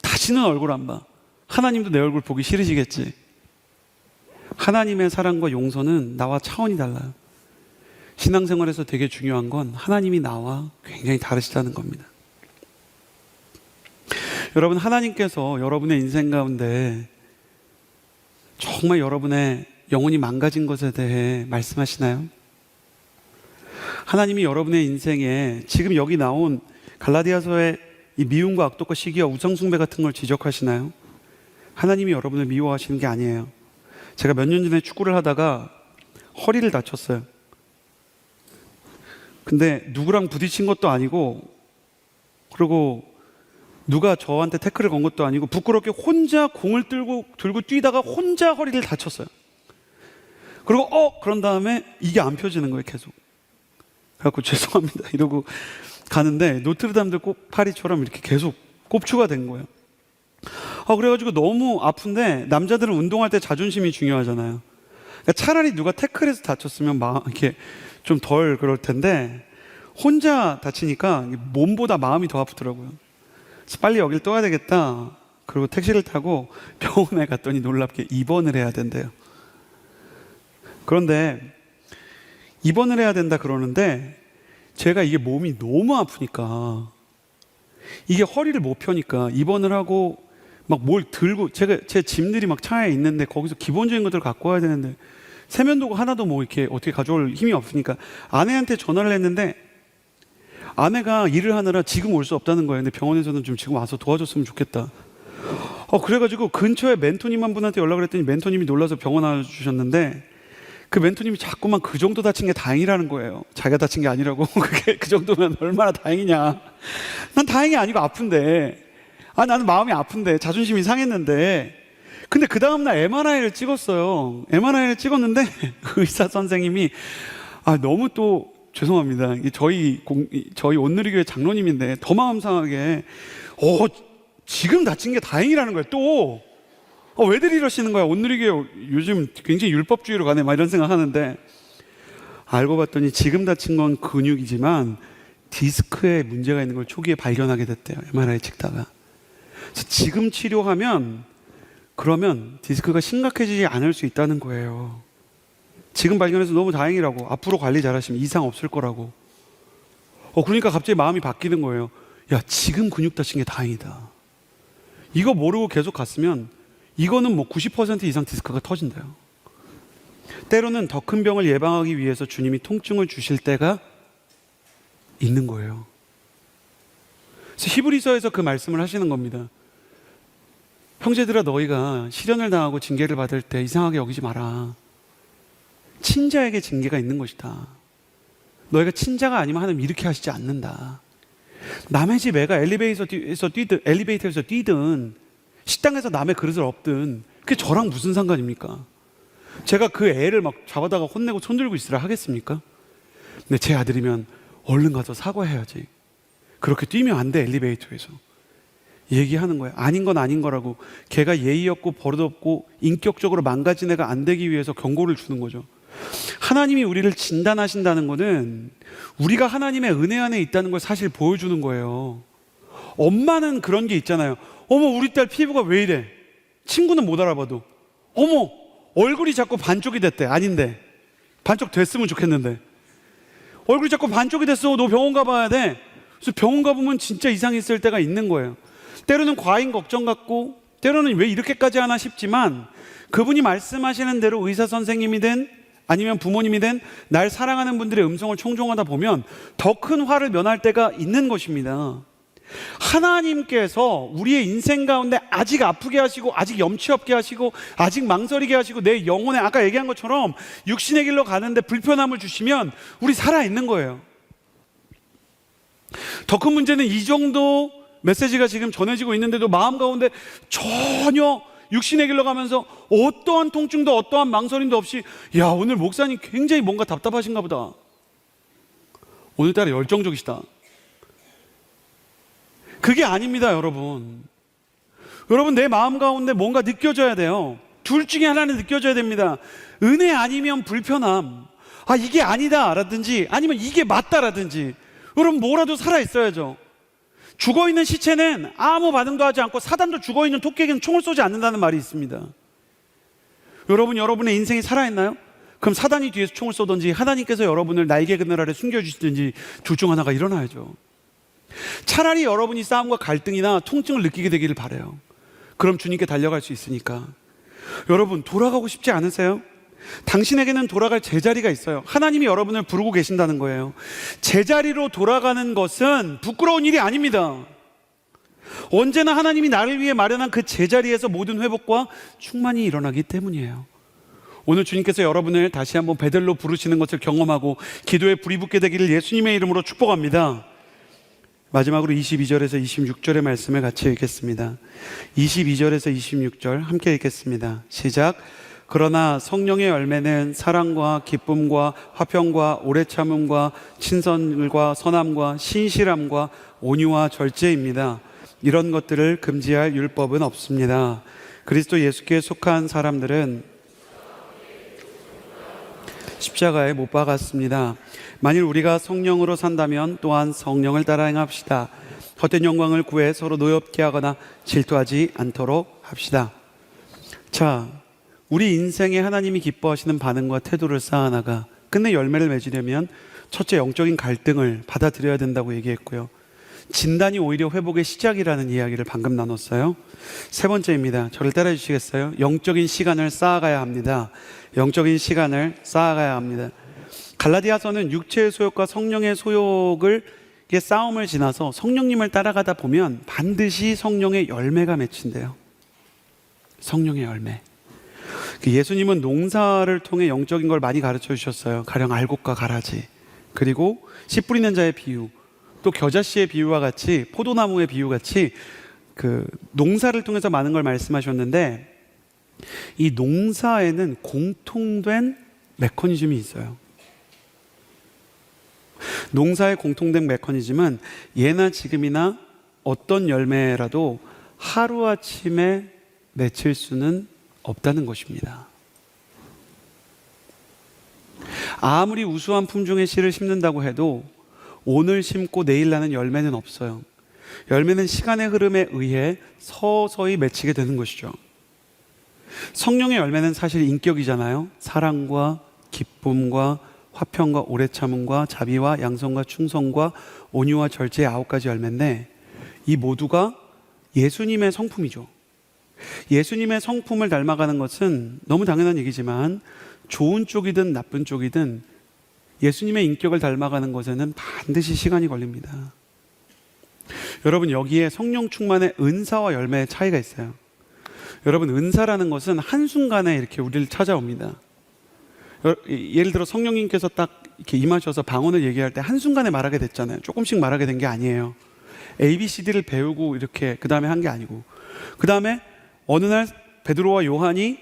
[SPEAKER 2] 다시는 얼굴 안 봐. 하나님도 내 얼굴 보기 싫으시겠지. 하나님의 사랑과 용서는 나와 차원이 달라요. 신앙생활에서 되게 중요한 건 하나님이 나와 굉장히 다르시다는 겁니다. 여러분, 하나님께서 여러분의 인생 가운데 정말 여러분의 영혼이 망가진 것에 대해 말씀하시나요? 하나님이 여러분의 인생에 지금 여기 나온 갈라디아서의 이 미움과 악독과 시기와 우상숭배 같은 걸 지적하시나요? 하나님이 여러분을 미워하시는 게 아니에요. 제가 몇 년 전에 축구를 하다가 허리를 다쳤어요. 근데 누구랑 부딪힌 것도 아니고, 그리고 누가 저한테 태클을 건 것도 아니고 부끄럽게 혼자 공을 들고 뛰다가 혼자 허리를 다쳤어요. 그리고 그런 다음에 이게 안 펴지는 거예요. 계속. 그래갖고 죄송합니다 이러고 가는데 노트르담들 꼭파리처럼 이렇게 계속 꼽추가 된 거예요. 그래가지고 너무 아픈데 남자들은 운동할 때 자존심이 중요하잖아요. 그러니까 차라리 누가 태클해서 다쳤으면 이렇게 좀 덜 그럴 텐데 혼자 다치니까 몸보다 마음이 더 아프더라고요. 그래서 빨리 여길 떠야 되겠다. 그리고 택시를 타고 병원에 갔더니 놀랍게 입원을 해야 된대요. 그런데 입원을 해야 된다 그러는데 제가 이게 몸이 너무 아프니까 이게 허리를 못 펴니까 입원을 하고 막 뭘 들고 제 짐들이 막 차에 있는데 거기서 기본적인 것들을 갖고 와야 되는데 세면도구 하나도 뭐 이렇게 어떻게 가져올 힘이 없으니까 아내한테 전화를 했는데 아내가 일을 하느라 지금 올 수 없다는 거예요. 근데 병원에서는 좀 지금 와서 도와줬으면 좋겠다. 그래가지고 근처에 멘토님 한 분한테 연락을 했더니 멘토님이 놀라서 병원 와주셨는데 그 멘토님이 자꾸만 그 정도 다친 게 다행이라는 거예요. 자기가 다친 게 아니라고. 그게 그 정도면 얼마나 다행이냐. 난 다행이 아니고 아픈데. 나는 마음이 아픈데 자존심이 상했는데. 근데 그 다음날 MRI를 찍었어요. MRI를 찍었는데 의사 선생님이 너무 또 죄송합니다. 저희 온누리교회 장로님인데 더 마음 상하게 지금 다친 게 다행이라는 거예요. 또 왜들 이러시는 거야? 온누리교회 요즘 굉장히 율법주의로 가네 막 이런 생각하는데 알고 봤더니 지금 다친 건 근육이지만 디스크에 문제가 있는 걸 초기에 발견하게 됐대요. MRI 찍다가. 그래서 지금 치료하면 그러면 디스크가 심각해지지 않을 수 있다는 거예요. 지금 발견해서 너무 다행이라고. 앞으로 관리 잘하시면 이상 없을 거라고. 그러니까 갑자기 마음이 바뀌는 거예요. 야, 지금 근육 다친 게 다행이다. 이거 모르고 계속 갔으면 이거는 뭐 90% 이상 디스크가 터진대요. 때로는 더 큰 병을 예방하기 위해서 주님이 통증을 주실 때가 있는 거예요. 그래서 히브리서에서 그 말씀을 하시는 겁니다. 형제들아, 너희가 시련을 당하고 징계를 받을 때 이상하게 여기지 마라. 친자에게 징계가 있는 것이다. 너희가 친자가 아니면 하나님 이렇게 하시지 않는다. 남의 집 애가 엘리베이터에서 뛰든 식당에서 남의 그릇을 엎든 그게 저랑 무슨 상관입니까? 제가 그 애를 막 잡아다가 혼내고 손들고 있으라 하겠습니까? 근데 제 아들이면 얼른 가서 사과해야지. 그렇게 뛰면 안 돼, 엘리베이터에서. 얘기하는 거예요. 아닌 건 아닌 거라고. 걔가 예의 없고 버릇 없고 인격적으로 망가진 애가 안 되기 위해서 경고를 주는 거죠. 하나님이 우리를 진단하신다는 것은 우리가 하나님의 은혜 안에 있다는 걸 사실 보여주는 거예요. 엄마는 그런 게 있잖아요. 어머, 우리 딸 피부가 왜 이래? 친구는 못 알아봐도. 어머, 얼굴이 자꾸 반쪽이 됐대. 아닌데. 반쪽 됐으면 좋겠는데. 얼굴이 자꾸 반쪽이 됐어. 너 병원 가봐야 돼. 그래서 병원 가보면 진짜 이상했을 때가 있는 거예요. 때로는 과잉 걱정 같고, 때로는 왜 이렇게까지 하나 싶지만, 그분이 말씀하시는 대로 의사 선생님이든 아니면 부모님이든 날 사랑하는 분들의 음성을 청종하다 보면 더 큰 화를 면할 때가 있는 것입니다. 하나님께서 우리의 인생 가운데 아직 아프게 하시고, 아직 염치 없게 하시고, 아직 망설이게 하시고, 내 영혼에 아까 얘기한 것처럼 육신의 길로 가는데 불편함을 주시면 우리 살아있는 거예요. 더 큰 문제는 이 정도 메시지가 지금 전해지고 있는데도 마음 가운데 전혀 육신의 길로 가면서 어떠한 통증도 어떠한 망설임도 없이, 야, 오늘 목사님 굉장히 뭔가 답답하신가 보다. 오늘따라 열정적이시다. 그게 아닙니다, 여러분. 여러분, 내 마음 가운데 뭔가 느껴져야 돼요. 둘 중에 하나는 느껴져야 됩니다. 은혜 아니면 불편함. 아, 이게 아니다 라든지 아니면 이게 맞다라든지. 여러분, 뭐라도 살아있어야죠. 죽어있는 시체는 아무 반응도 하지 않고 사단도 죽어있는 토끼에게는 총을 쏘지 않는다는 말이 있습니다. 여러분, 여러분의 인생이 살아있나요? 그럼 사단이 뒤에서 총을 쏘든지 하나님께서 여러분을 날개 그늘 아래 숨겨주시든지 둘 중 하나가 일어나야죠. 차라리 여러분이 싸움과 갈등이나 통증을 느끼게 되기를 바라요. 그럼 주님께 달려갈 수 있으니까. 여러분, 돌아가고 싶지 않으세요? 당신에게는 돌아갈 제자리가 있어요. 하나님이 여러분을 부르고 계신다는 거예요. 제자리로 돌아가는 것은 부끄러운 일이 아닙니다. 언제나 하나님이 나를 위해 마련한 그 제자리에서 모든 회복과 충만이 일어나기 때문이에요. 오늘 주님께서 여러분을 다시 한번 베들로 부르시는 것을 경험하고 기도에 불이 붙게 되기를 예수님의 이름으로 축복합니다. 마지막으로 22절에서 26절의 말씀을 같이 읽겠습니다. 22절에서 26절 함께 읽겠습니다. 시작. 그러나 성령의 열매는 사랑과 기쁨과 화평과 오래 참음과 친선과 선함과 신실함과 온유와 절제입니다. 이런 것들을 금지할 율법은 없습니다. 그리스도 예수께 속한 사람들은 십자가에 못 박았습니다. 만일 우리가 성령으로 산다면 또한 성령을 따라 행합시다. 헛된 영광을 구해 서로 노엽게 하거나 질투하지 않도록 합시다. 자, 우리 인생에 하나님이 기뻐하시는 반응과 태도를 쌓아나가 끝내 열매를 맺으려면 첫째, 영적인 갈등을 받아들여야 된다고 얘기했고요. 진단이 오히려 회복의 시작이라는 이야기를 방금 나눴어요. 세 번째입니다. 저를 따라 주시겠어요? 영적인 시간을 쌓아가야 합니다. 영적인 시간을 쌓아가야 합니다. 갈라디아서는 육체의 소욕과 성령의 소욕을 싸움을 지나서 성령님을 따라가다 보면 반드시 성령의 열매가 맺힌대요. 성령의 열매. 예수님은 농사를 통해 영적인 걸 많이 가르쳐 주셨어요. 가령 알곡과 가라지, 그리고 씨 뿌리는 자의 비유, 또 겨자씨의 비유와 같이, 포도나무의 비유 같이 그 농사를 통해서 많은 걸 말씀하셨는데, 이 농사에는 공통된 메커니즘이 있어요. 농사의 공통된 메커니즘은 예나 지금이나 어떤 열매라도 하루아침에 맺힐 수는 없다는 것입니다. 아무리 우수한 품종의 씨를 심는다고 해도 오늘 심고 내일 나는 열매는 없어요. 열매는 시간의 흐름에 의해 서서히 맺히게 되는 것이죠. 성령의 열매는 사실 인격이잖아요. 사랑과 기쁨과 화평과 오래 참음과 자비와 양선과 충성과 온유와 절제의 9가지 열매인데, 이 모두가 예수님의 성품이죠. 예수님의 성품을 닮아가는 것은 너무 당연한 얘기지만 좋은 쪽이든 나쁜 쪽이든 예수님의 인격을 닮아가는 것에는 반드시 시간이 걸립니다. 여러분, 여기에 성령 충만의 은사와 열매의 차이가 있어요. 여러분, 은사라는 것은 한순간에 이렇게 우리를 찾아옵니다. 예를 들어 성령님께서 딱 이렇게 임하셔서 방언을 얘기할 때 한순간에 말하게 됐잖아요. 조금씩 말하게 된 게 아니에요. ABCD를 배우고 이렇게 그 다음에 한 게 아니고, 그 다음에 어느 날 베드로와 요한이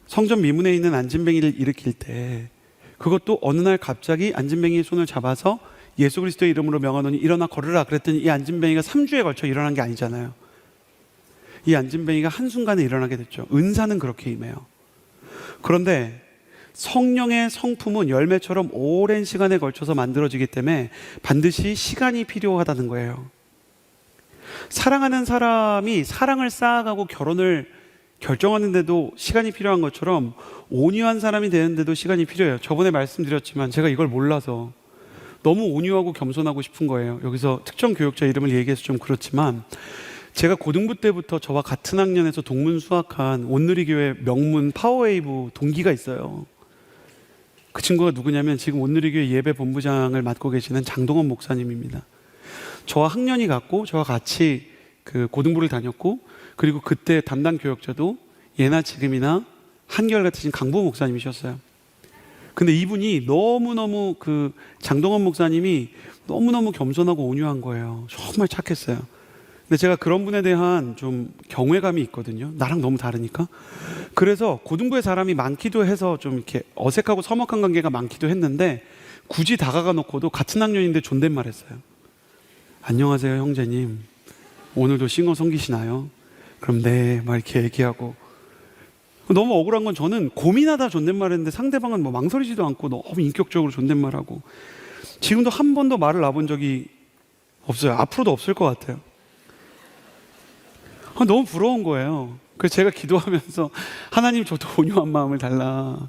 [SPEAKER 2] 성전 미문에 있는 안진뱅이를 일으킬 때 그것도 어느 날 갑자기 안진뱅이의 손을 잡아서 예수 그리스도의 이름으로 명하노니 일어나 걸으라 그랬더니 이 안진뱅이가 3주에 걸쳐 일어난 게 아니잖아요. 이 안진뱅이가 한순간에 일어나게 됐죠. 은사는 그렇게 임해요. 그런데 성령의 성품은 열매처럼 오랜 시간에 걸쳐서 만들어지기 때문에 반드시 시간이 필요하다는 거예요. 사랑하는 사람이 사랑을 쌓아가고 결혼을 결정하는데도 시간이 필요한 것처럼 온유한 사람이 되는데도 시간이 필요해요. 저번에 말씀드렸지만 제가 이걸 몰라서 너무 온유하고 겸손하고 싶은 거예요. 여기서 특정 교육자 이름을 얘기해서 좀 그렇지만 제가 고등부 때부터 저와 같은 학년에서 동문 수학한 온누리교회 명문 파워웨이브 동기가 있어요. 그 친구가 누구냐면 지금 온누리교회 예배 본부장을 맡고 계시는 장동원 목사님입니다. 저와 학년이 같고 저와 같이 그 고등부를 다녔고 그리고 그때 담당 교역자도 예나 지금이나 한결같으신 강보 목사님이셨어요. 근데 이분이 너무너무 그 장동원 목사님이 너무너무 겸손하고 온유한 거예요. 정말 착했어요. 근데 제가 그런 분에 대한 좀 경외감이 있거든요. 나랑 너무 다르니까. 그래서 고등부에 사람이 많기도 해서 좀 이렇게 어색하고 서먹한 관계가 많기도 했는데 굳이 다가가 놓고도 같은 학년인데 존댓말 했어요. 안녕하세요 형제님, 오늘도 싱어 섬기시나요? 그럼 네, 막 이렇게 얘기하고. 너무 억울한 건 저는 고민하다 존댓말 했는데 상대방은 뭐 망설이지도 않고 너무 인격적으로 존댓말하고. 지금도 한 번도 말을 놔본 적이 없어요. 앞으로도 없을 것 같아요. 너무 부러운 거예요. 그래서 제가 기도하면서 하나님 저도 온유한 마음을 달라,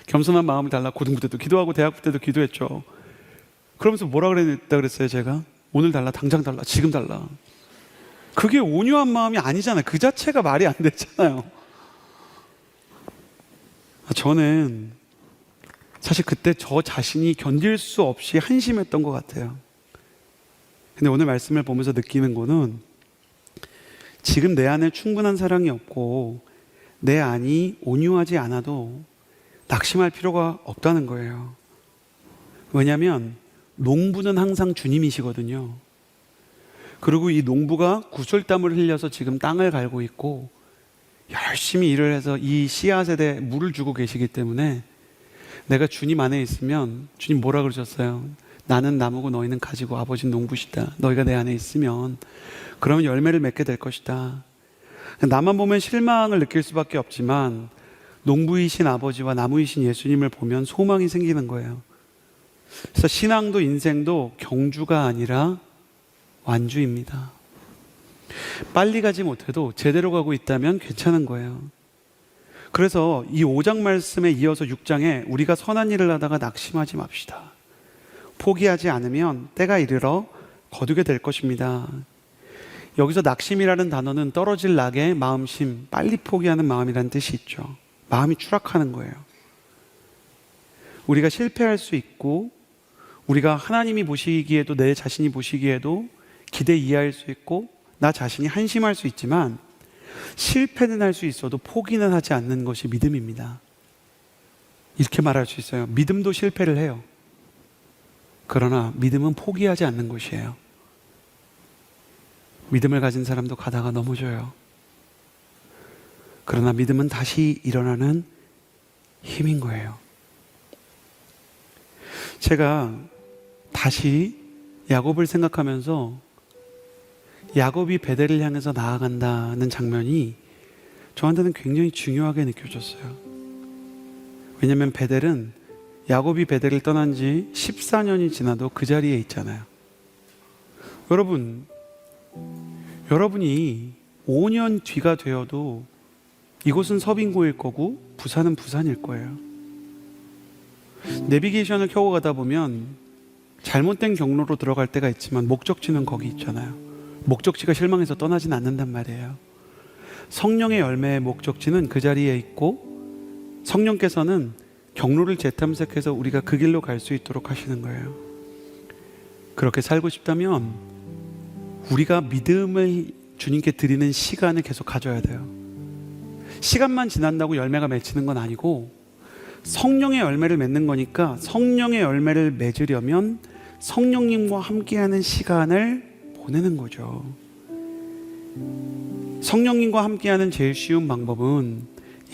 [SPEAKER 2] 겸손한 마음을 달라. 고등부 때도 기도하고 대학부 때도 기도했죠. 그러면서 뭐라 그랬어요 제가? 오늘 달라, 당장 달라, 지금 달라. 그게 온유한 마음이 아니잖아요. 그 자체가 말이 안 되잖아요. 저는 사실 그때 저 자신이 견딜 수 없이 한심했던 것 같아요. 근데 오늘 말씀을 보면서 느끼는 거는 지금 내 안에 충분한 사랑이 없고 내 안이 온유하지 않아도 낙심할 필요가 없다는 거예요. 왜냐하면 농부는 항상 주님이시거든요. 그리고 이 농부가 구슬땀을 흘려서 지금 땅을 갈고 있고 열심히 일을 해서 이 씨앗에 물을 주고 계시기 때문에 내가 주님 안에 있으면, 주님 뭐라 그러셨어요? 나는 나무고 너희는 가지고 아버지는 농부시다. 너희가 내 안에 있으면 그러면 열매를 맺게 될 것이다. 나만 보면 실망을 느낄 수밖에 없지만 농부이신 아버지와 나무이신 예수님을 보면 소망이 생기는 거예요. 그래서 신앙도 인생도 경주가 아니라 완주입니다. 빨리 가지 못해도 제대로 가고 있다면 괜찮은 거예요. 그래서 이 5장 말씀에 이어서 6장에 우리가 선한 일을 하다가 낙심하지 맙시다. 포기하지 않으면 때가 이르러 거두게 될 것입니다. 여기서 낙심이라는 단어는 떨어질 낙의 마음심, 빨리 포기하는 마음이라는 뜻이 있죠. 마음이 추락하는 거예요. 우리가 실패할 수 있고 우리가 하나님이 보시기에도 내 자신이 보시기에도 기대 이하일 수 있고 나 자신이 한심할 수 있지만 실패는 할 수 있어도 포기는 하지 않는 것이 믿음입니다. 이렇게 말할 수 있어요. 믿음도 실패를 해요. 그러나 믿음은 포기하지 않는 것이에요. 믿음을 가진 사람도 가다가 넘어져요. 그러나 믿음은 다시 일어나는 힘인 거예요. 제가 다시 야곱을 생각하면서 야곱이 베델을 향해서 나아간다는 장면이 저한테는 굉장히 중요하게 느껴졌어요. 왜냐하면 베델은 야곱이 베델을 떠난 지 14년이 지나도 그 자리에 있잖아요. 여러분이 5년 뒤가 되어도 이곳은 서빙고일 거고 부산은 부산일 거예요. 내비게이션을 켜고 가다 보면 잘못된 경로로 들어갈 때가 있지만 목적지는 거기 있잖아요. 목적지가 실망해서 떠나진 않는단 말이에요. 성령의 열매의 목적지는 그 자리에 있고 성령께서는 경로를 재탐색해서 우리가 그 길로 갈 수 있도록 하시는 거예요. 그렇게 살고 싶다면 우리가 믿음을 주님께 드리는 시간을 계속 가져야 돼요. 시간만 지난다고 열매가 맺히는 건 아니고 성령의 열매를 맺는 거니까 성령의 열매를 맺으려면 성령님과 함께하는 시간을 보내는 거죠. 성령님과 함께하는 제일 쉬운 방법은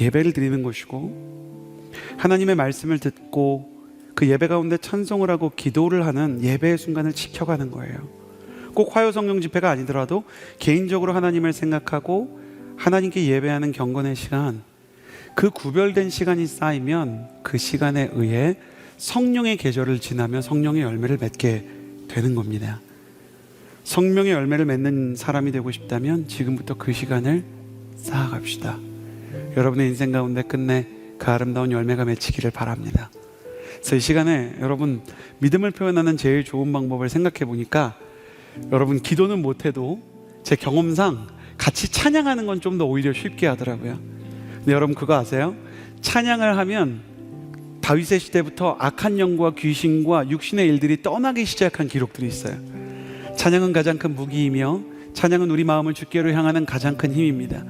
[SPEAKER 2] 예배를 드리는 것이고 하나님의 말씀을 듣고 그 예배 가운데 찬송을 하고 기도를 하는 예배의 순간을 지켜가는 거예요. 꼭 화요 성령 집회가 아니더라도 개인적으로 하나님을 생각하고 하나님께 예배하는 경건의 시간, 그 구별된 시간이 쌓이면 그 시간에 의해 성령의 계절을 지나며 성령의 열매를 맺게 되는 겁니다. 성령의 열매를 맺는 사람이 되고 싶다면 지금부터 그 시간을 쌓아갑시다. 여러분의 인생 가운데 끝내 그 아름다운 열매가 맺히기를 바랍니다. 그래서 이 시간에 여러분 믿음을 표현하는 제일 좋은 방법을 생각해 보니까, 여러분 기도는 못해도 제 경험상 같이 찬양하는 건 좀 더 오히려 쉽게 하더라고요. 근데 여러분 그거 아세요? 찬양을 하면 다윗의 시대부터 악한 영과 귀신과 육신의 일들이 떠나기 시작한 기록들이 있어요. 찬양은 가장 큰 무기이며 찬양은 우리 마음을 주께로 향하는 가장 큰 힘입니다.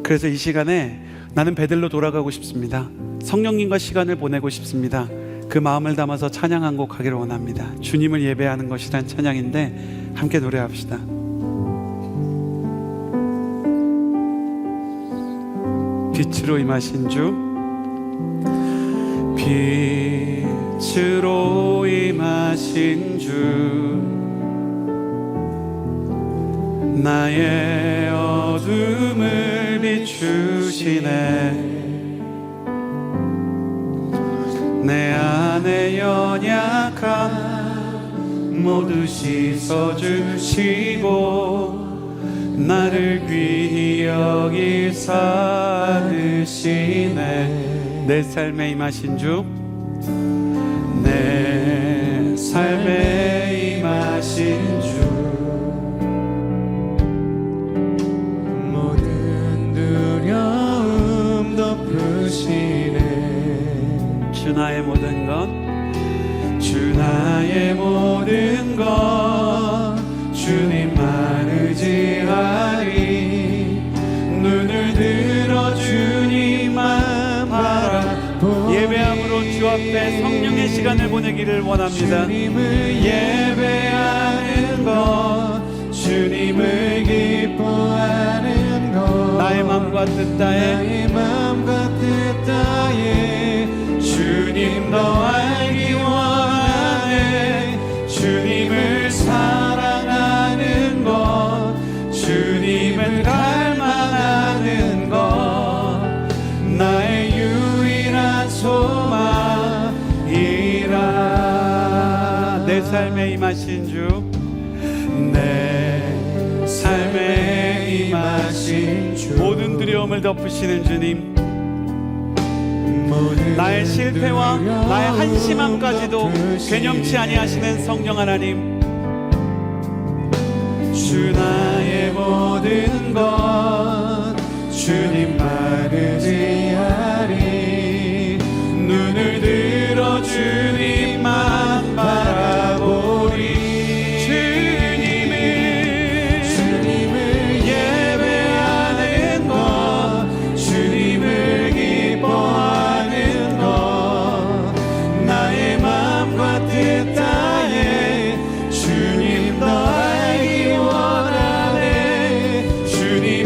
[SPEAKER 2] 그래서 이 시간에 나는 베들로 돌아가고 싶습니다. 성령님과 시간을 보내고 싶습니다. 그 마음을 담아서 찬양 한 곡 하기를 원합니다. 주님을 예배하는 것이란 찬양인데 함께 노래합시다. 빛으로 임하신 주, 빛으로 임하신 주, 나의 어둠을 비추시네. 내 안에 연약함 모두 씻어주시고 나를 귀히 여기사 안으시네. 내 삶에 임하신 주, 내 삶에 임하신 주, 모든 두려움 덮으시네. 주 나의 모든 것, 주 나의 모든 것 주님만 의지하리. 눈을 들어 주님만 바라보리. 예배함으로 주 앞에 성령의 시간을 보내기를 원합니다. 주님을 예배하는 것, 주님을 기뻐하는 것, 나의 마음과 뜻 다해, 나의 마음과 뜻 다해 주님 더 알기 원하네. 주님을 사랑하는 것, 주님을 갈망하는 것, 나의 유일한 소망이라. 내 삶에 임하신 주, 내 삶에 임하신 주, 모든 두려움을 덮으시는 주님, 나의 실패와 나의 한심함까지도 괴념치 아니하시는 성령 하나님, 주 나의 모든 것 주님만 의지하리. 눈을 들어 주님만 바라보리. 주님을 예배하는 것, 주님을 기뻐하는 것, 나의 마음과 뜻 다해 주님 더 알기 원하네. 주님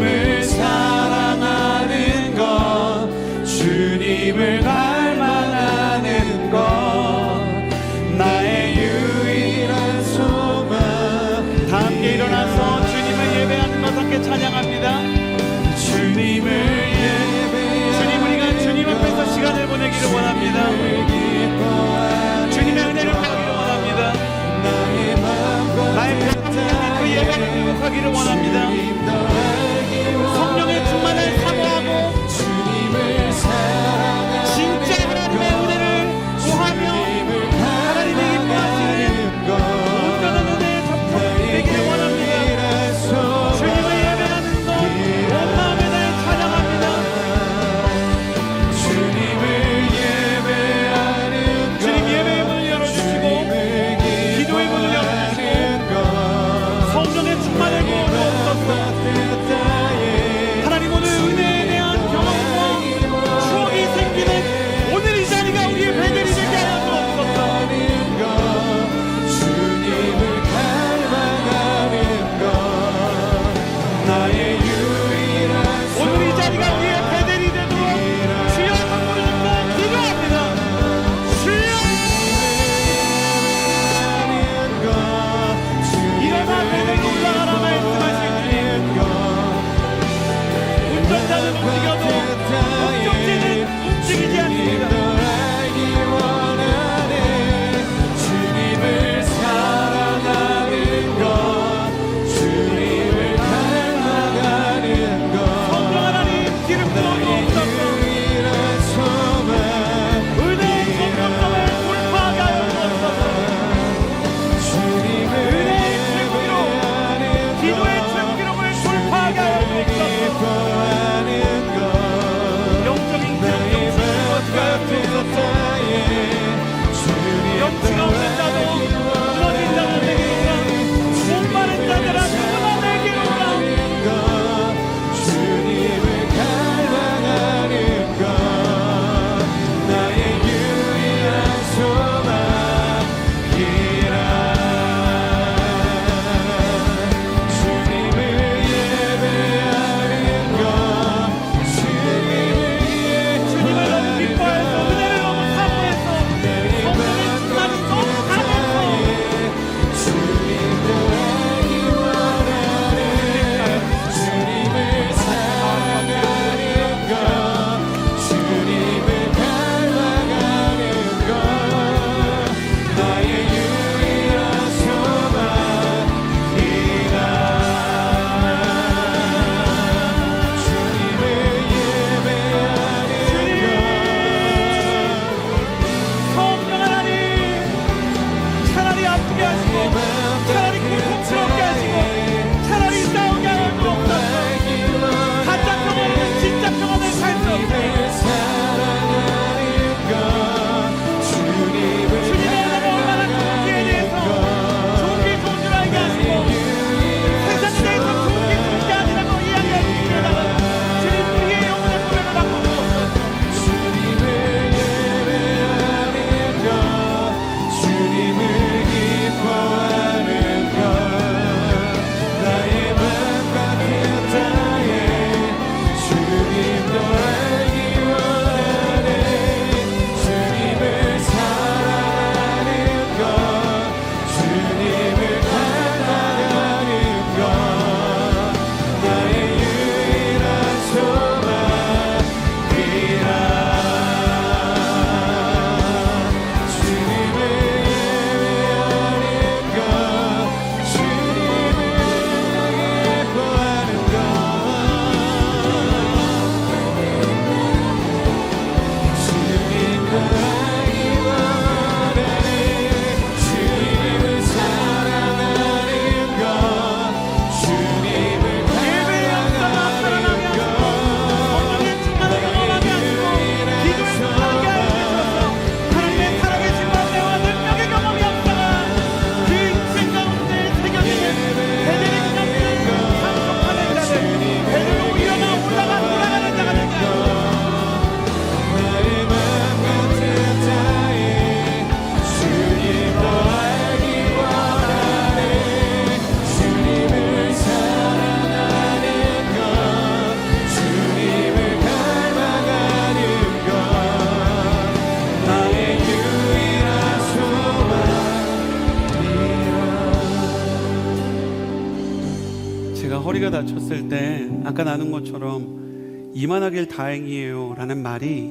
[SPEAKER 2] 우리가 다쳤을 때 아까 나눈 것처럼 이만하길 다행이에요 라는 말이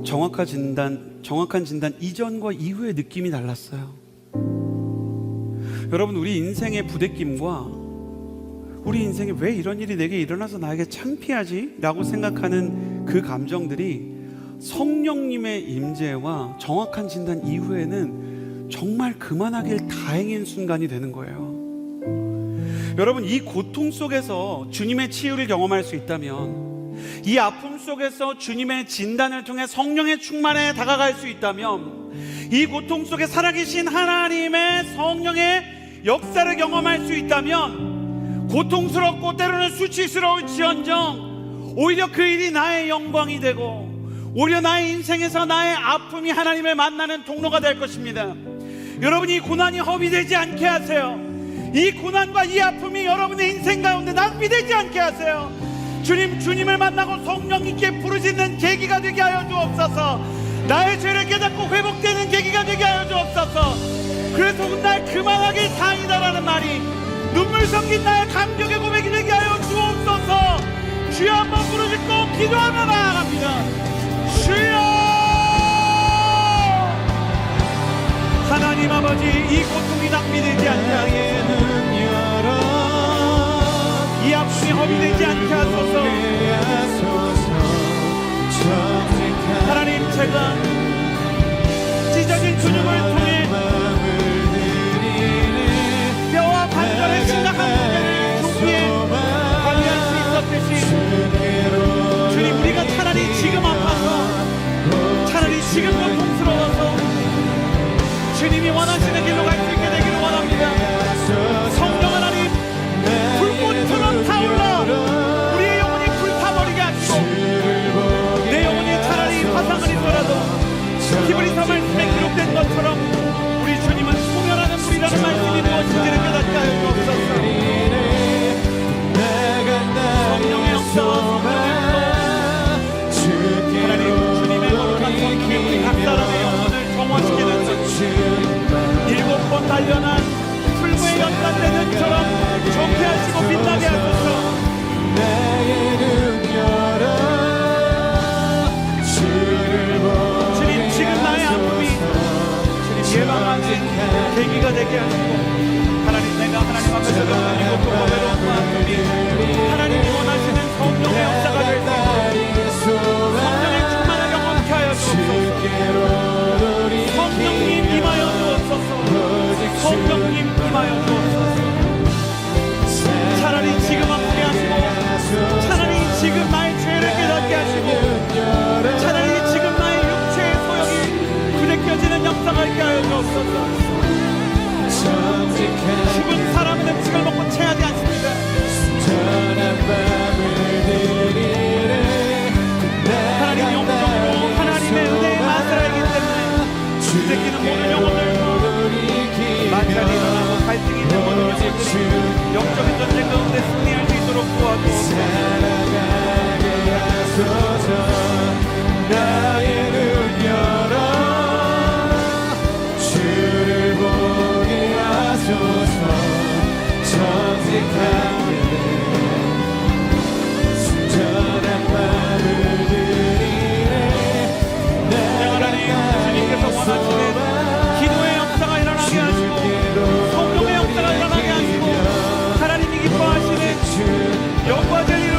[SPEAKER 2] 정확한 진단 이전과 이후의 느낌이 달랐어요. 여러분, 우리 인생의 부대낌과 우리 인생에 왜 이런 일이 내게 일어나서 나에게 창피하지? 라고 생각하는 그 감정들이 성령님의 임재와 정확한 진단 이후에는 정말 그만하길 다행인 순간이 되는 거예요. 여러분, 이 고통 속에서 주님의 치유를 경험할 수 있다면, 이 아픔 속에서 주님의 진단을 통해 성령의 충만에 다가갈 수 있다면, 이 고통 속에 살아계신 하나님의 성령의 역사를 경험할 수 있다면, 고통스럽고 때로는 수치스러울지언정 오히려 그 일이 나의 영광이 되고 오히려 나의 인생에서 나의 아픔이 하나님을 만나는 통로가 될 것입니다. 여러분, 이 고난이 허비되지 않게 하세요. 이 고난과 이 아픔이 여러분의 인생 가운데 낭비되지 않게 하세요. 주님을 만나고 성령님께 부르짖는 계기가 되게 하여 주옵소서. 나의 죄를 깨닫고 회복되는 계기가 되게 하여 주옵소서. 그래서 날 그만하길 다행이다라는 말이 눈물 섞인 나의 감격의 고백이 되게 하여 주옵소서. 주여, 한번 부르짖고 기도하며 나아갑니다. 주여, 하나님 아버지, 이 고통이 낭비되지 않게 하소서. 이 아픔이 허비되지 않게 하소서. 하나님, 제가 찢어진 근육을 통해 뼈와 관절의 심각한 문제를 종기에 관리할 수 있었듯이 주님, 우리가 차라리 지금 아파서, 차라리 지금 고통스러워서 주님이 원하시는 길로 갈 수 있게 되기를 원합니다. 성령 하나님, 불꽃처럼 타올라 우리의 영혼이 불타버리게 하시고, 내 영혼이 차라리 화상을 입더라도 히브리서 말씀에 기록된 것처럼 우리 주님은 소멸하는 불이라는 말씀이 무엇인지를 깨닫게 하여 주옵소서. 성령의 역사와 하나님, 주님의 거룩한 성령이 우리 각 사람의 영혼을 정화시키게 되는 일곱 번 단련한 풀무에 연단되는 처럼 좋게 하시고 빛나게 하소서. 주님, 지금 나의 아픔이 주님 예방하는 계기가 되게 하시고, 하나님, 내가 하나님 앞에서 겪는 이것도 외로움과 아픔이 하나님이 원하시는 성령의 역사가 될 수 있고 성령의 충만을 경험케 하여 주옵소서. 성령님 임하여 주옵소서. 성령님 임하여 주옵소서. 차라리 지금 아프게 하시고, 차라리 지금 나의 죄를 깨닫게 하시고, 차라리 지금 나의 육체의 소욕이 부대껴지는 역사가 있게 하여 주옵소서. 죽은 사람은 음식을 먹고 체하지 않습니다. 하나님 영적으로 하나님의 은혜의 맛을 알기 때문에 부대끼는 모든 영혼들, 만찬이 일어나고 갈등이 있는 모든 영혼들이 영적인 전쟁 가운데 승리할 수 있도록 도와주옵소서.
[SPEAKER 3] 나의 눈 열어 주를 보게 하소서. 정직하게 순전한 마음을 드리네.
[SPEAKER 1] 하나님, 주님께서 원하시는 기도의 역사가 일어나게 하시고 성령의 역사가 일어나게 하시고 하나님이 기뻐하시는 영과 진리로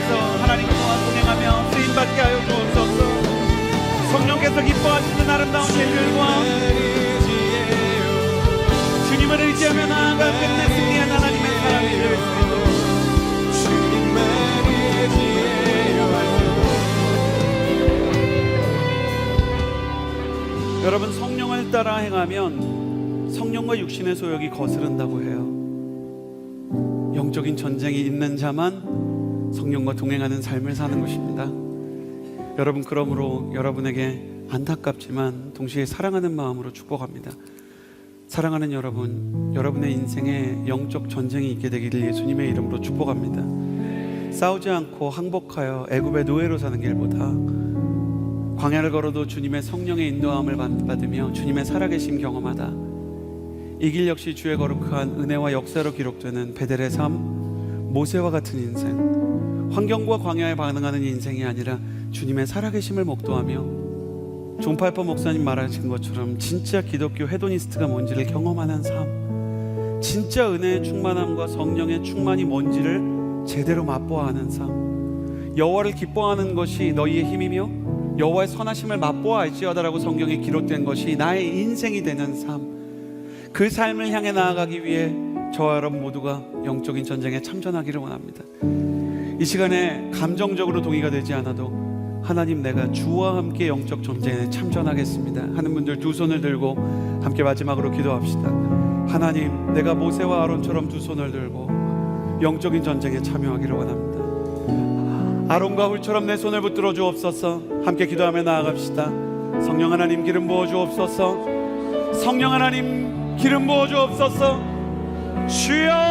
[SPEAKER 2] 가운데서 하나님과 동행하며 쓰임받게 하여 주옵소서. 성령께서 기뻐하시는 아름다운 일들과 주님을 의지하며 나아가 끝내 승리한 하나님의 사람이 될 수 있도록 여러분, 성령을 따라 행하면 성령과 육신의 소욕이 거스른다고 해요. 영적인 전쟁이 있는 자만 성령과 동행하는 삶을 사는 것입니다. 여러분, 그러므로 여러분에게 안타깝지만 동시에 사랑하는 마음으로 축복합니다. 사랑하는 여러분, 여러분의 인생에 영적 전쟁이 있게 되기를 예수님의 이름으로 축복합니다. 싸우지 않고 항복하여 애굽의 노예로 사는 길보다 광야를 걸어도 주님의 성령의 인도함을 받으며 주님의 살아계심 경험하다. 이 길 역시 주의 거룩한 은혜와 역사로 기록되는 베델의 삶, 모세와 같은 인생, 환경과 광야에 반응하는 인생이 아니라 주님의 살아계심을 목도하며 존 파이퍼 목사님 말하신 것처럼 진짜 기독교 헤도니스트가 뭔지를 경험하는 삶, 진짜 은혜의 충만함과 성령의 충만이 뭔지를 제대로 맛보아하는 삶, 여호와를 기뻐하는 것이 너희의 힘이며 여호와의 선하심을 맛보아할지어다라고 성경에 기록된 것이 나의 인생이 되는 삶, 그 삶을 향해 나아가기 위해 저와 여러분 모두가 영적인 전쟁에 참전하기를 원합니다. 이 시간에 감정적으로 동의가 되지 않아도 하나님, 내가 주와 함께 영적 전쟁에 참전하겠습니다 하는 분들 두 손을 들고 함께 마지막으로 기도합시다. 하나님, 내가 모세와 아론처럼 두 손을 들고 영적인 전쟁에 참여하기를 원합니다. 아론과 훌처럼 내 손을 붙들어 주옵소서. 함께 기도하며 나아갑시다. 성령 하나님, 기름 부어 주옵소서. 성령 하나님, 기름 부어 주옵소서. 주여